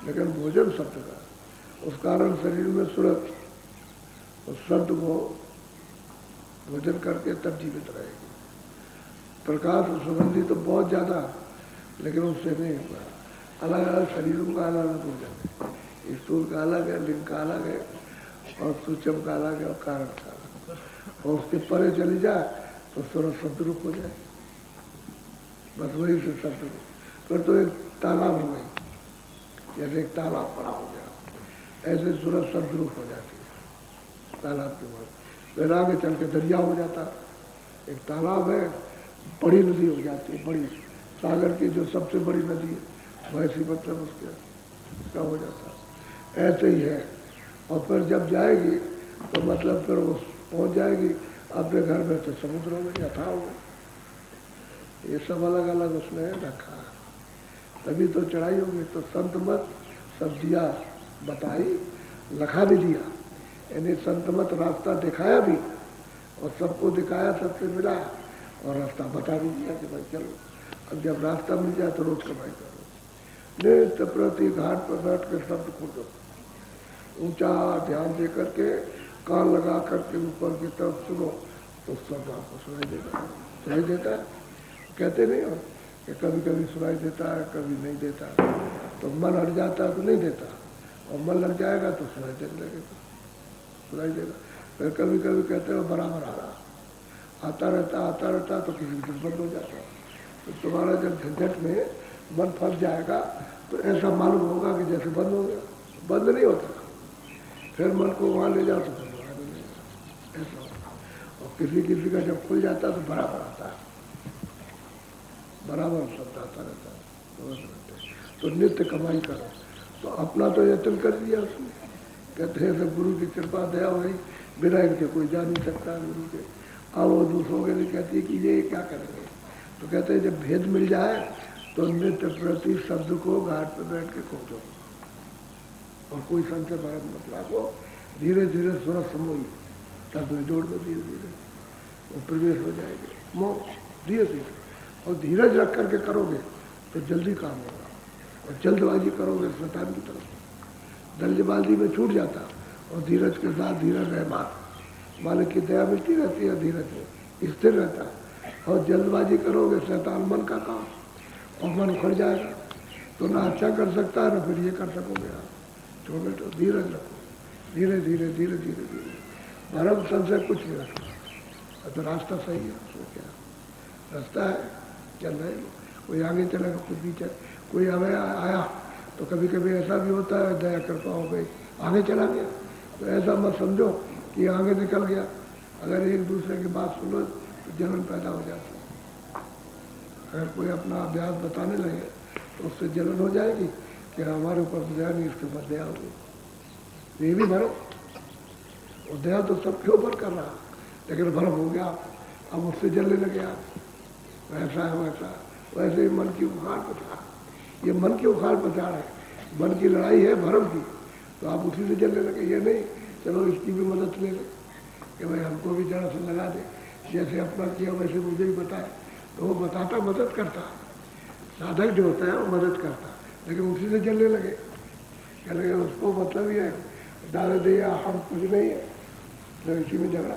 लेकिन भोजन शब्द का है। उस कारण शरीर में सूरज उस शब्द को भोजन करके तब जीवित रहेगी। प्रकाश और सुगंधी तो बहुत ज़्यादा, लेकिन उससे नहीं हुआ। अलग अलग शरीरों का अलग अलग भोजन है, स्थूल का अलग है, लिंग का अलग है, और सूक्ष्म का अलग है, और कारण का अलग। और उसके परे चली जाए तो सूरज शब्द रूप हो जाए, बस वही से शब्द रूप। फिर तो एक तालाब हो गई, जैसे एक तालाब बड़ा हो गया, ऐसे सूरज शब्द रूप हो जाती है तालाब के बाद। फिर आगे चल के दरिया हो जाता, एक तालाब है, बड़ी नदी हो जाती है, बड़ी सागर की जो सबसे बड़ी नदी है वैसी, मतलब उसका हो जाता। ऐसे ही है। और फिर जब जाएगी तो मतलब फिर वो पहुँच जाएगी अपने घर में, तो समुद्र में यथा हो। ये सब अलग अलग उसने रखा, तभी तो चढ़ाई होगी। तो संत मत सब दिया बताई, लखा भी दिया, यानी संत मत रास्ता दिखाया भी, और सबको दिखाया, सबसे मिला, और रास्ता बता भी दिया कि भाई चलो। अब जब रास्ता मिल जाए तो रोज कमाई करो, नित्य प्रति घाट पर बैठ कर शब्द खोजो, ऊंचा ध्यान दे करके, कान लगा करके ऊपर की तरफ सुनो, तो शब्द आपको सुनाई देता है। सुनाई देता है, कहते नहीं हो कि कभी कभी सुनाई देता है, कभी नहीं देता। तो मन हट जाता है तो नहीं देता, और मन लग जाएगा तो सुनाई देने लगेगा, सुनाई देगा। फिर कभी कभी कहते हो बराबर आ रहा, आता रहता तो किसी दिन बंद हो जाता। तो तुम्हारा जब झंझट में मन फंस जाएगा तो ऐसा मालूम होगा कि जैसे बंद हो गया, बंद नहीं होता। फिर मन को वहाँ ले जाओ तो फिर वहाँ ले जाओ, ऐसा होता। और किसी का जब खुल जाता है तो बराबर आता है, बराबर शब्द आता रहता है। तो नित्य कमाई करो। तो अपना तो यत्न कर दिया उसने, कहते हैं सब गुरु की कृपा दया हुई, बिना इनके कोई जा नहीं सकता गुरु के। अब वो दूसरों के लिए कहती है कि ये क्या करेंगे, तो कहते हैं जब भेद मिल जाए तो नित्य प्रति शब्द को घाट पर बैठ के खोजो, और कोई संशय भारत मत लागो। धीरे धीरे सूरज समूही शब्द में जोड़ दो, धीरे धीरे वो प्रवेश हो जाएंगे मोक्ष, धीरे धीरे। और धीरज रख करके करोगे तो जल्दी काम होगा, और जल्दबाजी करोगे शैतान की तरफ। जल्दबाजी में छूट जाता, और धीरज के साथ धीरज है मालिक की दया मिलती रहती है, धीरज में स्थिर रहता है। और जल्दबाजी करोगे शैतान मन का काम, और मन उखड़ जाएगा, तो ना अच्छा कर सकता है, ना फिर ये कर सकोगे आप। छोड़ो तो धीरज रखो, धीरे धीरे धीरे धीरे धीरे, भरम संशय कुछ नहीं रखना। तो रास्ता सही है, उसमें क्या रास्ता है, चल रहे कोई आगे चलेगा, कोई पीछे, कोई हमें आया तो कभी कभी ऐसा भी होता है दया कृपा हो गई आगे चला गया, तो ऐसा मत समझो कि आगे निकल गया। अगर एक दूसरे की बात सुनो तो जलन पैदा हो जाती है। अगर कोई अपना अभ्यास बताने लगे तो उससे जलन हो जाएगी कि हमारे ऊपर तो दया नहीं, इसके ऊपर दया होगी। ये भी भरम, और दया तो सबके ऊपर कर रहा, लेकिन भरम हो गया, अब उससे जलने लगे आप, वैसा है वैसा। वैसे ही मन की उखाड़ पछाड़, ये मन की उखाड़ पछाड़ है, मन की लड़ाई है भरम की, तो आप उसी से जलने लगे। ये नहीं चलो इसकी भी मदद ले लें कि भाई हमको भी जरा से लगा दे, जैसे अपना किया वैसे मुझे भी बताए, तो वो बताता मदद करता, साधक जो होता है वो मदद करता, लेकिन उसी से जलने लगे। कह लगे उसको मतलब ही है डाल दिया, हम कुछ नहीं है, तो इसी में झगड़ा,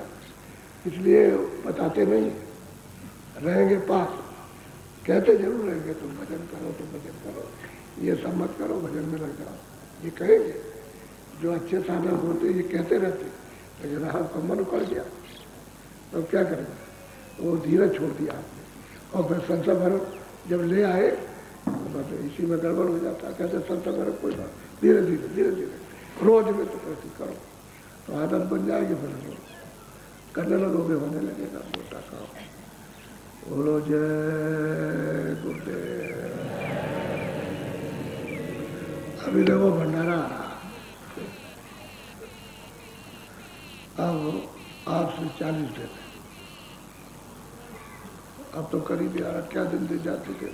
इसलिए बताते नहीं, रहेंगे पास, कहते जरूर रहेंगे तुम भजन करो, तुम भजन करो, ये सब मत करो, भजन में लग जाओ, ये कहेंगे। जो अच्छे साधक होते ये कहते रहते, लेकिन आपका मन उकड़ गया तो क्या करेंगे, वो धीरज छोड़ दिया आपने, और फिर संत भर जब ले आए तो बस इसी में गड़बड़ हो जाता। कहते संत भर कोई बात, धीरे धीरे धीरे धीरे रोज में तो कैसे करो, तो आदत बन जाएगी, फिर करने लगोगे, होने लगेगा मोटा काम। बोलो जय गुरुदेव। अभी देखो भंडारा, अब आज से 40 दिन, अब तो करीब 11 दिन दे जाते थे,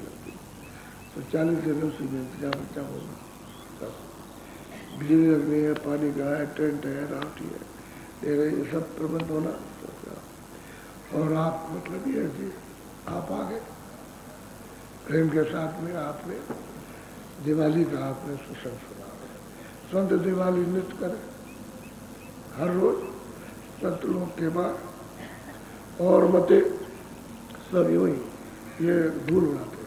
तो 40 दिन उसी में इंतजाम अच्छा होगा। बिजली लगनी है, पानी का है, टेंट है, रावटी है, ये सब प्रबंध होना। तो और आप मतलब ये है कि आप आ गए प्रेम के साथ में, आपने दिवाली का आपने सुसंग सुना, संत दिवाली नृत्य करें हर रोज संत लोग के बाद, और मते सब यूँ ही ये धूल उड़ाते,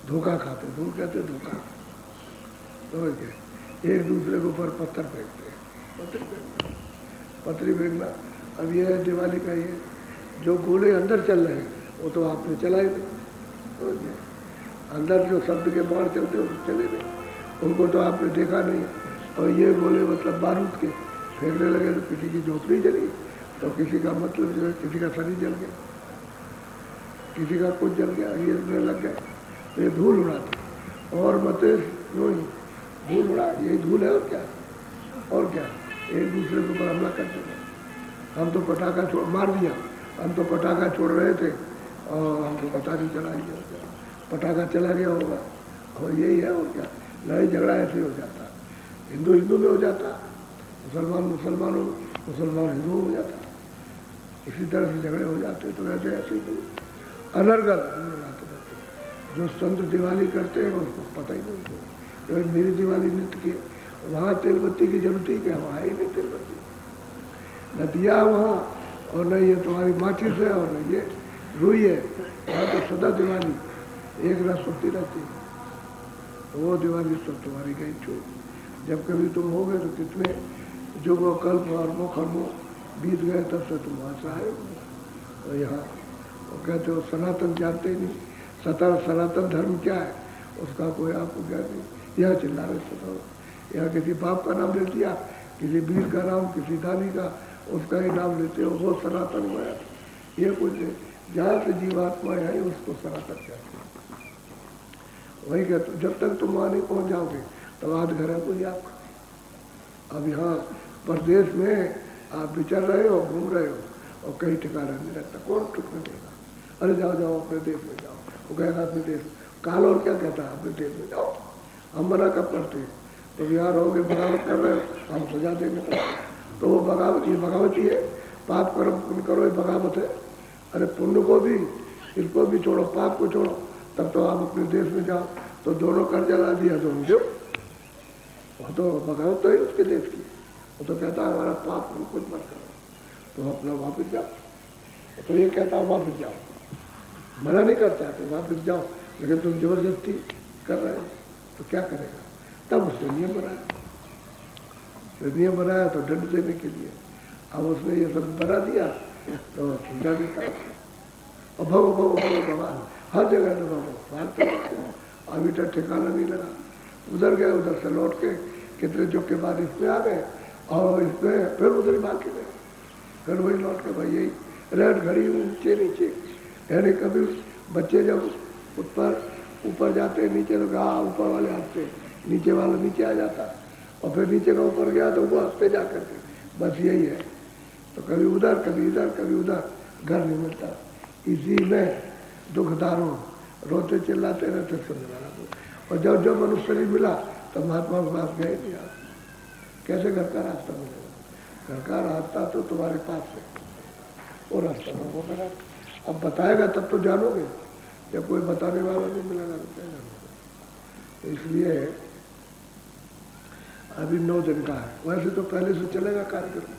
धोखा खाते, धूल कहते धोखा, तो एक दूसरे के ऊपर पत्थर फेंकते, पत्थरी फेंकना। अब ये है दिवाली का, ये जो गोले अंदर चल रहे हैं वो तो आपने चलाए नहीं, अंदर जो शब्द के बाढ़ चलते वो चले नहीं, उनको तो आपने देखा नहीं। और ये गोले मतलब बारूद के फेंकने लगे तो किसी की झोपड़ी जली, तो किसी का मतलब जो है किसी का शरीर जल गया, किसी का कुछ जल गया, ये लग गया, तो ये धूल उड़ाते। और मते जो ही धूल उड़ा, यही धूल है और क्या, और क्या, एक दूसरे के ऊपर हमला करते हैं। हम तो पटाखा छोड़ मार दिया, हम तो पटाखा छोड़ रहे थे और हमको पता नहीं चला, पटाखा चला गया होगा, और यही है और क्या, लड़ाई झगड़ा ऐसे हो जाता, हिंदू हिंदू में हो जाता, मुसलमान मुसलमानों, मुसलमान हिंदू हो जाता, इसी तरह से झगड़े हो जाते। तो ऐसे ऐसे ही अनर्गल जो संत दिवाली करते हैं उसको पता ही नहीं, तो मेरी दिवाली नृत्य की, वहाँ तेल बत्ती की जरूरत ही क्या, वहाँ ही नहीं तेल बत्ती, न दिया वहाँ, और न ये तुम्हारी माचिस है, और न ये रुई है, वहाँ तो सदा दिवाली एक रस होती रहती है, तो वो दिवाली सब तुम्हारी गई छूट। जब कभी तुम हो गए तो कितने जो वो कल्प और मुखर्मो बीत गए, तब से तुम वहाँ से आए हो। और यहाँ वो कहते हो सनातन जानते ही नहीं, सनातन धर्म क्या है उसका कोई आपको क्या नहीं, यहाँ चिल्ला रहे सताओ, यहाँ किसी बाप का नाम ले दिया, किसी वीर का नाम, किसी दानी का, उसका ही नाम लेते हो, वो सनातन हुआ। ये कुछ जहाँ से जीवात्मा है उसको सनातन कहते हैं। वही कहते हो, जब तक तुम वहाँ नहीं पहुँच जाओगे तब आज घर है कोई आपका। अब यहाँ प्रदेश में आप विचर रहे हो, घूम रहे हो, और कहीं ठिकाना नहीं रहता, कौन ठिकाना देगा, अरे जाओ जाओ अपने देश में जाओ, वो कहेगा अपने देश में, काल और क्या कहता है अपने देश में जाओ, हम मना कब करते हैं, तो यहाँ रहोगे बगावत कर रहे हो, हम सजा देंगे, तो वो बगावत, ये बगावत ही है, पाप कर्म पुण्य करो, ये बगावत है। अरे पुण्य को भी, इसको भी छोड़ो, पाप को छोड़ो, तब तो आप अपने देश में जाओ, तो दोनों कर जला दिया दोनों जो, वो तो बगावत तो है उसके देश की, वो तो कहता है हमारा पाप कुछ मत करो, तो अपना वापस जाओ, तो ये कहता है वापस जाओ, मना नहीं करता है तो वापस जाओ, लेकिन तुम जबरदस्ती कर रहे हो तो क्या करेगा। तब उसने नियम बनाया, तो नियम बनाया तो दंड देने के लिए, अब उसने ये सब बना दिया तो चिंता देता है, और भगो भगो भगो भगवान हर जगह तो भगो, अभी तक ठिकाना नहीं लगा, उधर गए, उधर से लौट के कितने चुप के बाद इसमें आ गए और इसमें फिर उधर ही भाग के गए, फिर वही लौट के भाई यही रेड घड़ी नीचे नीचे। यानी कभी बच्चे जब ऊपर जाते हैं नीचे तो हाँ ऊपर वाले हंसते, नीचे वाला नीचे आ जाता और फिर नीचे का ऊपर गया तो वो हंसते जा करके, बस यही है। तो कभी उधर कभी इधर कभी उधर, घर नहीं मिलता। इसी में दुखदारों रोते चिल्लाते रहते सुनने वाला को। और जब जब मनुष्य शरीर मिला तो महात्मा के पास गए नहीं आप, कैसे घर का रास्ता मिलेगा? घर का रास्ता तो तुम्हारे पास है, वो रास्ता तो वो मिला। अब बताएगा तब तो जानोगे, जब कोई बताने वाला नहीं मिलेगा तो क्या जानोगे? तो इसलिए अभी 9 दिन का है, वैसे तो पहले से चलेगा कार्यक्रम,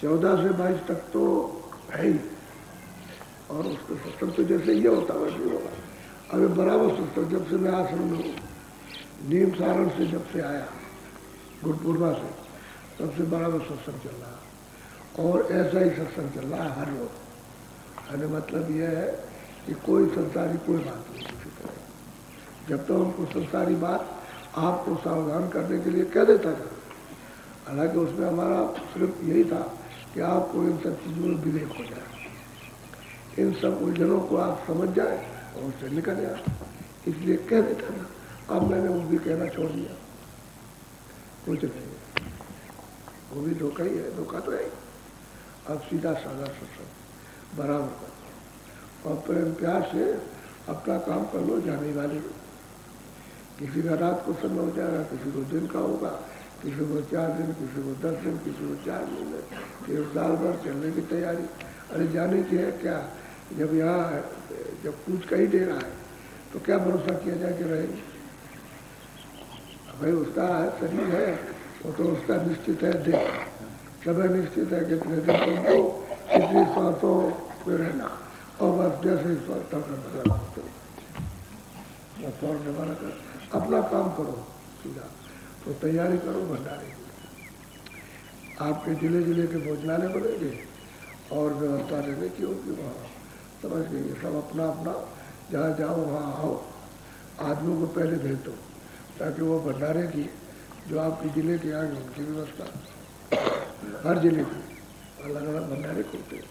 14 से 22 तक तो है ही। और उसको सत्संग तो जैसे ये होता वैसे ही होगा। अभी बराबर सत्संग जब से मैं आश्रम में हूँ, नीम सारण से जब से आया गुरुपूर्णा से, तब से बराबर सत्संग चल रहा है। और ऐसा ही सत्संग चल रहा है हर रोज। यानी मतलब यह है कि कोई संसारी कोई बात नहीं किसी तरह। जब तो हमको संसारी बात आपको सावधान करने के लिए कह देता था, हालांकि उसमें हमारा सिर्फ यही था कि आपको इन सब चीज़ों में विवेक हो जाए, इन सब उलझनों को आप समझ जाए और उससे निकल जाए, इसलिए कह देता था। अब मैंने वो भी कहना छोड़ दिया, कुछ नहीं, वो भी धोखा ही है, धोखा तो है ही। अब सीधा साधा सत्संग बराबर कर और प्रेम प्यार से अपना काम कर लो, जाने वाले। किसी का रात को समय हो जाएगा, किसी को दिन का होगा, किसी को 4 दिन, किसी को 10 दिन, किसी को 4 महीने, फिर साल भर चलने की तैयारी। अरे जाने की है क्या? जब यहाँ जब कुछ कहीं दे रहा है तो क्या भरोसा किया जाए कि रहेगी? भाई उसका शरीर है, वो तो उसका निश्चित है, देख समय निश्चित है, कितने दिन तुमको कितनी सांसों में रहना, और बस जैसे ही स्वास्थ्य का बदला कर अपना काम करो सीधा। तो तैयारी करो भंडारे की, आपके जिले जिले के भोजनालय बनेंगे और व्यवस्था रहने की होगी वहाँ, समझ गए? सब अपना अपना जहाँ जाओ वहाँ आओ, आदमियों को पहले भेज दो ताकि वो भंडारे की जो आपके जिले के आएंगे उनकी व्यवस्था, हर जिले की अलग अलग भंडारे खोलते हैं,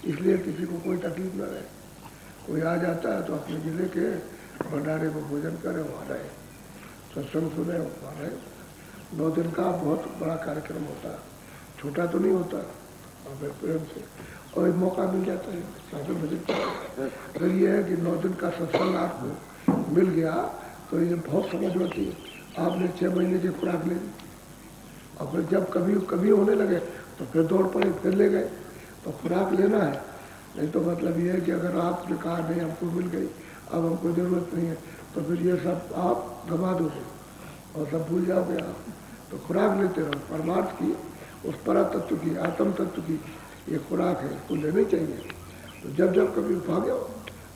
इसलिए किसी को कोई तकलीफ न रहे। कोई आ जाता है तो अपने जिले के भंडारे को भोजन करे, वहाँ रहे, सत्संग सुने, वहाँ रहे। 9 दिन का बहुत बड़ा कार्यक्रम होता है, छोटा तो नहीं होता, और फिर प्रेम से और एक मौका मिल जाता है साधन भजन। अगर ये है कि 9 दिन का सत्संग आपको मिल गया तो ये बहुत समझ होती है। आपने 6 महीने की खुराक ले ली और फिर जब कभी होने लगे तो फिर दौड़ पड़े, फिर ले गए। तो खुराक लेना है, नहीं तो मतलब ये है कि अगर आपने कहा नहीं हमको मिल गई, अब हमको ज़रूरत नहीं है, तो फिर ये सब आप गंवा दोगे और सब भूल जाओगे आप। तो खुराक लेते रहो, परमार्थ की, उस परा तत्व की, आत्म तत्व की ये खुराक है, इसको लेनी चाहिए। तो जब जब कभी भागे हो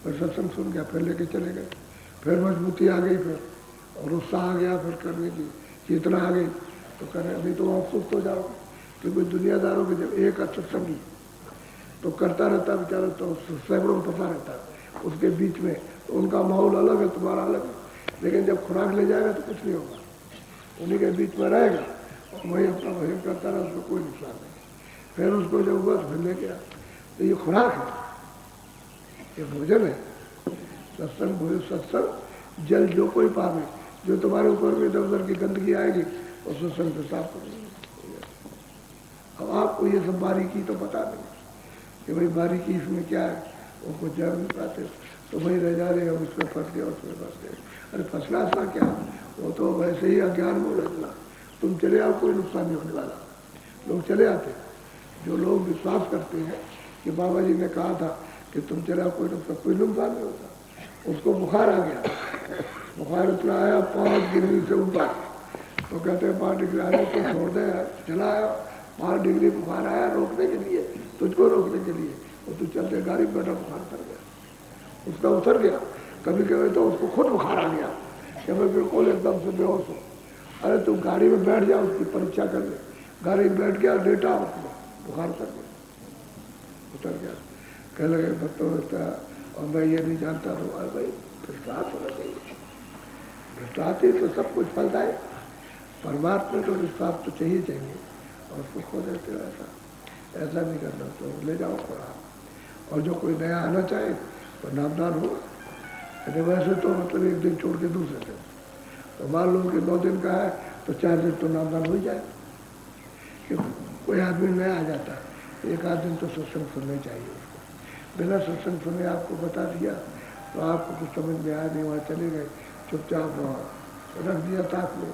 फिर सत्संग सुन गया, फिर लेके चले गए, फिर मजबूती आ गई, फिर और उत्साह आ गया, फिर करने की चेतना आ गई तो करें। अभी तो आप सुस्त हो जाओगे, क्योंकि दुनियादारों के जब एक सत्संगी तो करता रहता बेचारा, तो सैकड़ों फंसा रहता है उसके बीच में, तो उनका माहौल अलग है, तुम्हारा अलग है। लेकिन जब खुराक ले जाएगा तो कुछ नहीं होगा, उन्हीं के बीच में रहेगा और वही अपना भजन करता रहा, उसको कोई नुकसान नहीं। फिर उसको जब हुआ तो फिर लेके आ, तो ये खुराक है, ये भोजन है। सत्संग भोजन, सत्संग जल जो कोई पावे, जो तुम्हारे ऊपर में इधर उधर की गंदगी आएगी और सत्संग से साफ कर देंगे। अब आपको ये सब बारीकी तो बता देंगे कि भाई बारीकी इसमें क्या है, वो कुछ जान नहीं पाते, तो वही रह जा रहे हैं, उसमें फंस गया, उसमें फंस गए। अरे फंसना सा क्या, वो तो वैसे ही अज्ञान में उलझना। तुम चले आओ, कोई नुकसान नहीं होने वाला, लोग चले आते। जो लोग विश्वास करते हैं कि बाबा जी ने कहा था कि तुम चले आओ, कोई नुकसान नहीं होता। उसको बुखार आ गया, बुखार इतना आया 5 डिग्री से ऊपर, तो कहते हैं 5 डिग्री आया तो छोड़ दे, चला आया 5 डिग्री बुखार आया रोकने के लिए, तुझको रोकने के लिए, और तू चलते गाड़ी में बैठा, बुखार उतर गया, उसका उतर गया। कभी कभी तो उसको खुद बुखार आ गया कि मैं बिल्कुल एकदम से बेहोश हो। अरे तू गाड़ी में बैठ जा, उसकी परीक्षा कर ले। गाड़ी में बैठ गया, लेटा, उसको बुखार उतर गया। कह लगे बच्चों और मैं ये नहीं जानता हूँ। अरे भाई फिर सांस होना चाहिए, निस्वार्थ ही तो सब कुछ फलता है। परमात्मा को निस्वार्थ तो चाहिए चाहिए और सुख को देते हो। ऐसा नहीं करना तो ले जाओ थोड़ा। और जो कोई नया आना चाहे तो नामदान होगा। यदि वैसे तो मतलब एक दिन छोड़ के दूसरे दिन, तो मान लो कि 9 दिन का है तो 4 दिन तो नामदान हो ही जाए। कि कोई आदमी नया आ जाता है, एक आध दिन तो सत्संग सुनने चाहिए उसको। बिना सत्संग सुने आपको बता दिया तो आपको कुछ समझ में आया नहीं, वहाँ चले गए, चुपचाप वहाँ रख दिया ताक में,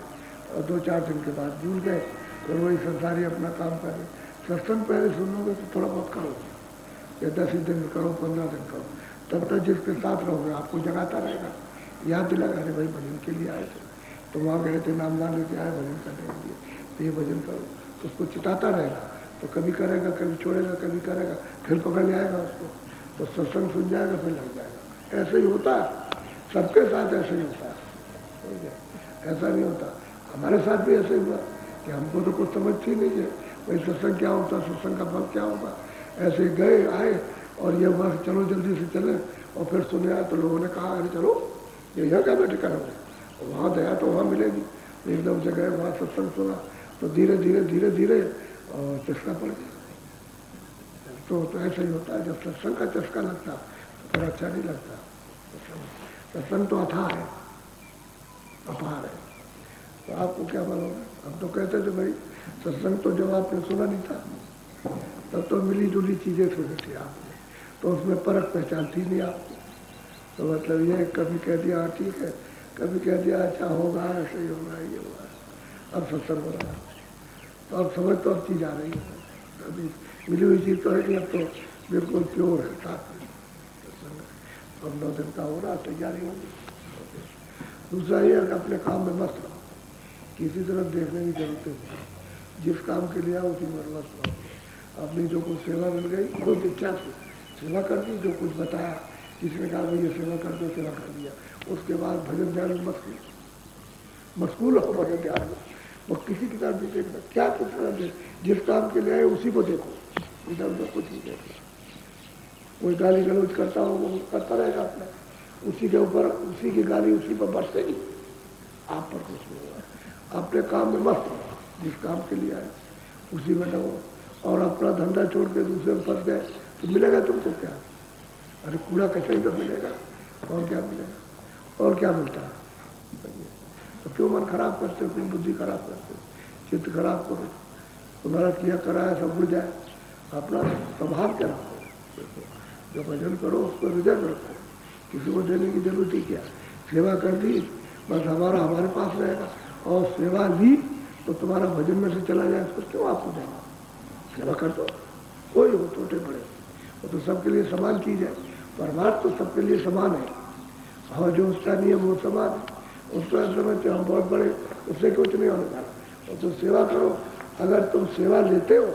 और 2-4 दिन के बाद भूल गए, और वही संसारी अपना काम कर रहे। सत्संग पहले सुनोगे तो थोड़ा बहुत करो, या 10 ही दिन करो, 15 दिन करो, तब तक जिसके साथ रहोगे आपको जगाता रहेगा, याद दिलाएगा, अरे भाई भजन के लिए आए थे, तो वहाँ गए थे, नामदान लेके आए भजन करने के लिए, तो ये भजन करो, तो उसको चिताता रहेगा। तो कभी करेगा, कभी छोड़ेगा, कभी करेगा, फिर पकड़ जाएगा उसको, तो सत्संग सुन जाएगा, फिर लग जाएगा। ऐसे ही होता है, सबके साथ ऐसे ही होता है, ऐसा नहीं होता। हमारे साथ भी ऐसे हुआ कि हमको तो कुछ समझ ही नहीं है भाई सत्संग क्या होता, सत्संग का फल क्या होगा। ऐसे गए आए और ये वहाँ चलो जल्दी से चले, और फिर सुने आए तो लोगों ने कहा अरे चलो ये यहाँ क्या बैठे करोगे, वहाँ गया तो वहाँ मिलेगी। एकदम से गए वहाँ सत्संग सुना तो धीरे धीरे धीरे धीरे चस्का पड़ गया। तो ऐसा ही होता है, जब सत्संग का चस्का लगता तो फिर अच्छा नहीं लगता। सत्संग तो अथाह है, अपार है। तो आपको क्या मालूम है, हम तो कहते थे भाई सत्संग तो जब आपने सुना नहीं था तब तो मिली जुली चीजें सुनी थी आपने, तो उसमें परख पहचान थी नहीं आपको। तो मतलब ये कभी कह दिया ठीक है, कभी कह दिया अच्छा होगा, ऐसे ही होगा, ये होगा, अब सत्संग हो रहा है, तो अब समझ तो अब चीज आ रही है। अभी मिली हुई चीज तो है कि अब तो बिल्कुल प्योर है साथ में सत्संग। अब 9 दिन का हो रहा, तैयारी होगी। दूसरा ये है कि अपने काम में मस्त रहो, किसी तरफ देखने की जरूरत नहीं, जिस काम के लिए उसी में मस्त रहो। अपनी जो कुछ सेवा मिल गई खुद इच्छा से सेवा कर दी, जो कुछ बताया किसी ने कहा भाई ये सेवा कर दो, सेवा कर दिया। उसके बाद भजन ध्यान में मशगूल हो, भजन ध्यान में वो किसी की तरफ भी देखना, क्या कुछ जिस काम के लिए आए उसी को देखो, इधर उधर कुछ नहीं देखना। कोई गाली गलौज करता हो वो करता रहेगा अपना, उसी के ऊपर उसी की गाली उसी पर बरसेगी, आप पर कुछ नहीं होगा। अपने काम में मस्त हो, जिस काम के लिए आए उसी में रहो। और अपना धंधा छोड़ के दूसरे में फंस गए तो मिलेगा तुमको क्या? अरे कूड़ा कचरा तो मिलेगा, और क्या मिलेगा, और क्या मिलता है? तो क्यों मन खराब करते हो, क्यों बुद्धि खराब करते हो, चित्त खराब करो, तुम्हारा किया कराया सब भूल जाए। अपना संभाल के रखो, जो भजन करो उसको हृदय में रखो, किसी को देने की जरूरत ही क्या। सेवा कर दी बस हमारा हमारे पास रहेगा, और सेवा ली तो तुम्हारा भजन में से चला जाए, उसको क्यों आप हो जाएगा। सेवा कर दो, कोई हो छोटे बड़े, वो तो सबके लिए समान चीज है। परमार्थ तो सबके लिए समान है, और जो उसका नियम वो समान है। उसको समझते हम बहुत बड़े, उससे कुछ नहीं होने वाला। और तो सेवा करो, अगर तुम सेवा लेते हो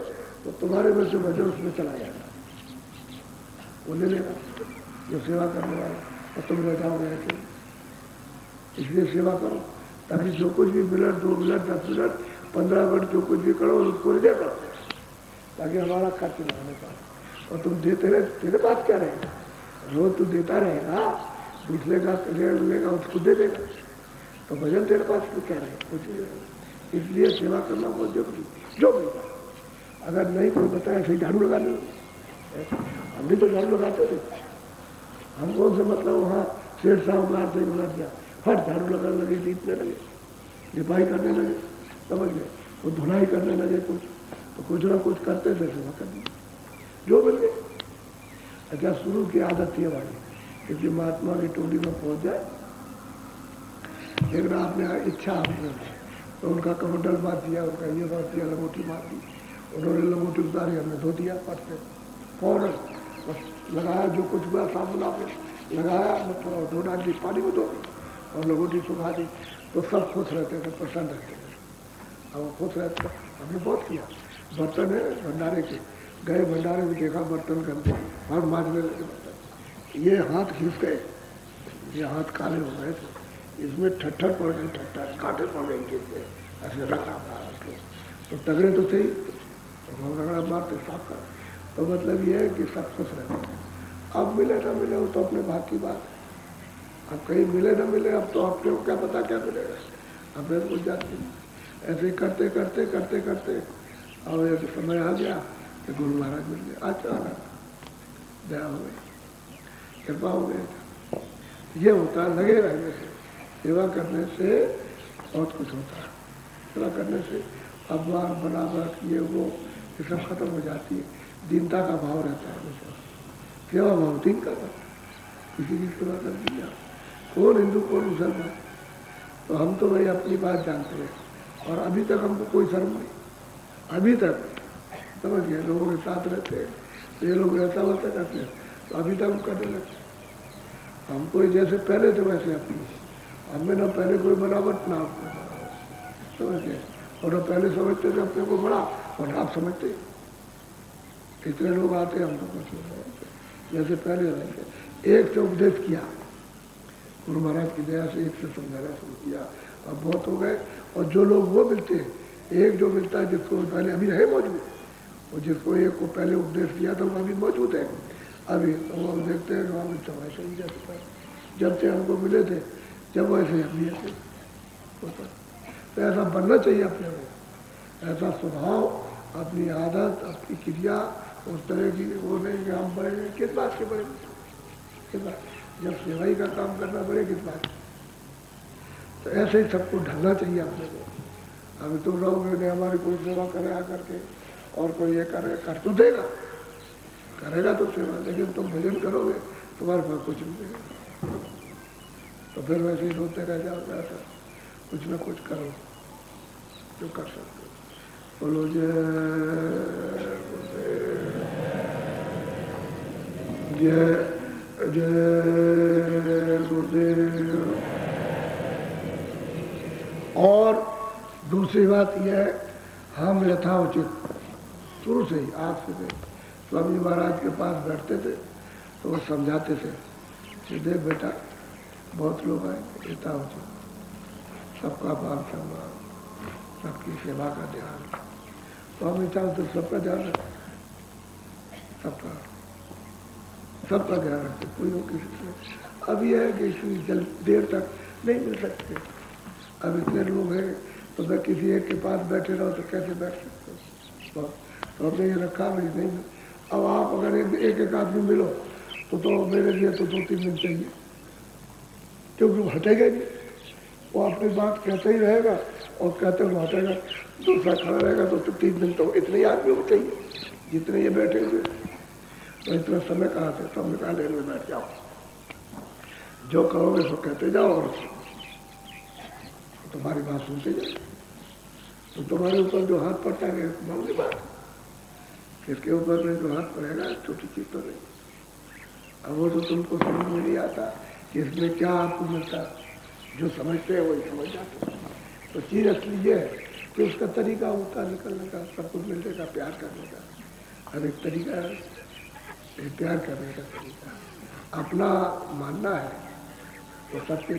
तो तुम्हारे में से भजन उसमें चला जाएगा, वो ले लेगा जो सेवा करने वाला, और तुम रह जाओगे ऐसे। इसलिए सेवा करो, ताकि जो कुछ भी मिनट 2 मिनट 10 मिनट 15 मिनट जो कुछ भी करो उसको हृदय करो, ताकि हमारा खर्च न होने पाए। और तुम देते रहे, तेरे पास क्या रहेगा, रोज तू देता रहेगा, दूसरे का कल्याण मिलेगा उसको दे देगा, तो भजन तेरे पास तो क्या रहेगा, कुछ नहीं रहेगा। इसलिए सेवा करना बहुत जरूरी, जो मिलता। अगर नहीं कोई बताया ऐसे झाड़ू लगा लो, हम भी तो झाड़ू लगाते थे, हम कौन से मतलब वहाँ सेठ साहूकार से लग गया, हर झाड़ू लगाने लगे, जीतने लगे, लिपाई करने लगे, समझ गए, वो धुलाई करने लगे, कुछ ना कुछ करते थे, सेवा करनी जो मिल गए। अच्छा शुरू की आदत थी हमारी, क्योंकि महात्मा की टोली में पहुंच जाए, लेकिन आपने इच्छा आपने तो उनका कमंडल बांध दिया, उनका ये बांध दिया, लंगोटी बांध दी, उन्होंने लंगोटी उतारी, हमने धो दिया पटते फौरन, बस लगाया जो कुछ हुआ साबुन आपने लगाया, मतलब 2 डांडी पानी में धो और लंगोटी सुखा दी, तो सब खुश रहते थे, प्रसन्न रहते थे। अब खुश रहते हमने बहुत किया। बर्तन है भंडारे के, गए भंडारे में देखा बर्तन गंदे, हाथ मारने लगे बर्तन, ये हाथ घिस गए, ये हाथ काले हो गए थे, इसमें ठट्ठर पड़ गई, ठट्ठर कांटे पड़ गए इनके, ऐसे रगड़ा मारा तो तगड़े तो थे, तो हम रगड़ा मारते साफ कर। तो मतलब ये है कि सब खुश रहते हैं। अब मिले ना मिले वो तो अपने भाग की बात है, अब कहीं मिले न मिले, अब तो अपने को क्या पता क्या मिलेगा, अपने को जाती नहीं। ऐसे करते करते करते करते और एक समय आ गया कि गुरु महाराज मिल गए, अचानक दया हो गई, कृपा हो गई। ये होता है लगे रहने से, सेवा करने से बहुत कुछ होता है। सेवा करने से अपमान बनावट ये वो ये सब खत्म हो जाती है, दीनता का भाव रहता है हमेशा। सेवा भाव दीन का भाव, किसी की सेवा कर दी आप, कौन हिंदू कौन मुसलमान, तो हम तो भाई अपनी बात जानते हैं और अभी तक हमको कोई शर्म नहीं, अभी तक समझ गए। लोगों के साथ रहते हैं तो ये लोग रहता वैसा करते हैं, तो अभी तक हम करने लगते। हमको जैसे पहले थे वैसे अपनी, हमें ना पहले कोई बनावट ना आपको बनावट, समझ गए। और ना पहले समझते थे अपने को बड़ा और आप समझते कितने लोग आते हैं, हम तो कुछ नहीं समझते, जैसे पहले रहते। एक से उपदेश किया गुरु महाराज की दया से, एक से समझाना शुरू किया, अब बहुत हो गए। और जो लोग वो मिलते हैं, एक जो मिलता है जिसको पहले अभी रहे मौजूद, और जिसको एक को पहले उपदेश किया था वो अभी मौजूद है अभी, तो वो देखते हैं वहाँ में समय सही जाता है। जब से हमको मिले थे जब वैसे अभी ऐसे होता, तो ऐसा बनना चाहिए अपने को, ऐसा स्वभाव, अपनी आदत, अपनी क्रिया उस तरह की वो नहीं कि हम बड़े किस बात के बड़े, किस बात, जब सेवाई का काम करना पड़े किस बात। तो ऐसे ही सबको ढलना चाहिए अपने को। अभी तुम रहोगे नहीं हमारी कोई सेवा करे आकर के और कोई ये करे, कर तो देगा, करेगा तो सेवा, लेकिन तुम भजन करोगे तुम्हारे पास कुछ नहीं देगा, तो फिर वैसे ही रोते रह जाओगे। ऐसा कुछ ना कुछ करो जो कर सकते हो। बोलो जय जय जय गुरुदेव। और दूसरी बात यह है, हम यथाउचित शुरू से ही आज से स्वामी महाराज के पास बैठते थे तो वो समझाते थे कि देख बेटा बहुत लोग आए, यथाउचित सबका मान सम्मान, सबकी सेवा का ध्यान, तो हम चाहते तो सबका ध्यान रखें, सबका ध्यान रखें, कोई हो किसी से। अब यह है कि इतनी देर तक नहीं मिल सकते, अब इतने लोग हैं तो मैं किसी एक के पास बैठे रहो तो कैसे बैठ सकते हो, तो हमने ये रखा भाई नहीं। अब आप अगर एक आदमी मिलो तो मेरे लिए तो 2-3 दिन चाहिए, क्योंकि वो हटेगा नहीं, वो अपनी बात कहते ही रहेगा और कहते हुए हटेगा, दूसरा खड़ा रहेगा तो 3 दिन तो इतने आदमी को चाहिए जितने ये बैठे हुए, तो इतना समय कहाँ से, सब निकाले में बैठ जाओ, जो कहोगे सो कहते जाओ और तुम्हारी बात सुनते जाए। तो तुम्हारे ऊपर जो हाथ पड़ता है मामूली बात, किसके ऊपर में जो हाथ पड़ेगा छोटी चीज तो नहीं। अब वो तो तुमको समझ में नहीं आता कि इसमें क्या आपको मिलता, जो समझते हैं वही समझ जाते। तो चीज असली ये है कि उसका तरीका होता निकलने का, सब कुछ मिलने का, प्यार करने का। अब एक तरीका है, एक प्यार करने का तरीका, अपना मानना है तो सबके।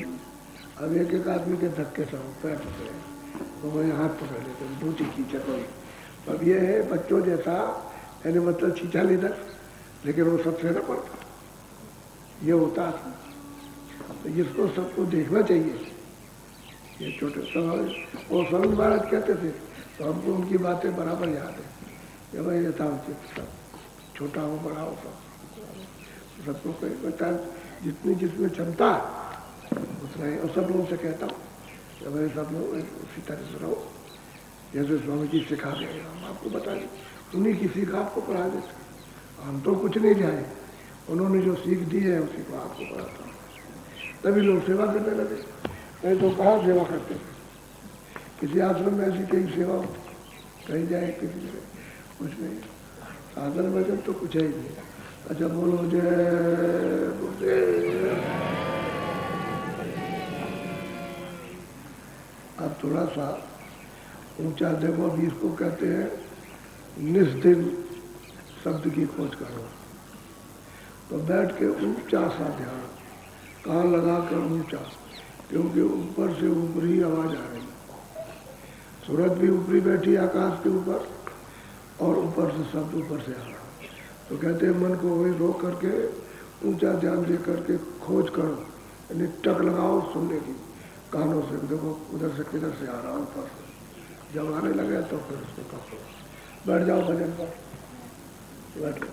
अब एक आदमी के धक्के से पैर पकड़े तो वही हाथ पकड़ लेते, दूसरी खींचे कोई। अब ये है बच्चों जैसा, यानी मतलब खींचा लेकर, लेकिन वो सबसे न पड़ता, ये होता है। तो इसको सबको देखना चाहिए, ये छोटे सब वो स्वामी महाराज कहते थे तो हमको उनकी बातें बराबर याद है कि भाई यथाउचित सब, छोटा हो बड़ा हो सब, सबको कोई बता जितनी जिसमें क्षमता उतना ही। और सब लोगों से कहता हूँ कि भाई सब लोग उसी तरह से रहो जैसे स्वामी जी सिखा गए, हम आपको बता दें, उन्हीं की सीख आपको पढ़ा देते, हम तो कुछ नहीं जाए, उन्होंने जो सीख दी है उसी को आपको पढ़ाता हूँ, तभी लोग सेवा करने लगे। नहीं तो कहाँ सेवा करते थे, किसी आश्रम में ऐसी कहीं सेवा होती, कहीं जाए किसी जगह कुछ नहीं, साधन भजन तो कुछ है ही नहीं। अच्छा बोलो जय गुरुदेव। अब थोड़ा सा ऊंचा देखो, अभी इसको कहते हैं निस्दिन शब्द की खोज करो। तो बैठ के ऊंचा सा ध्यान, कान लगा कर ऊंचा, क्योंकि ऊपर से ऊपरी आवाज आ रही, सूरज भी ऊपरी बैठी आकाश के ऊपर और ऊपर से शब्द ऊपर से आ रहा। तो कहते हैं मन को वही रोक करके ऊंचा ध्यान दे करके खोज करो, निटक लगाओ सुनने की, कानों से देखो उधर से किधर से आ रहा हूँ ऊपर से, जब आने लगे तो फिर उसको कहो बैठ जाओ भजन पर, बैठो।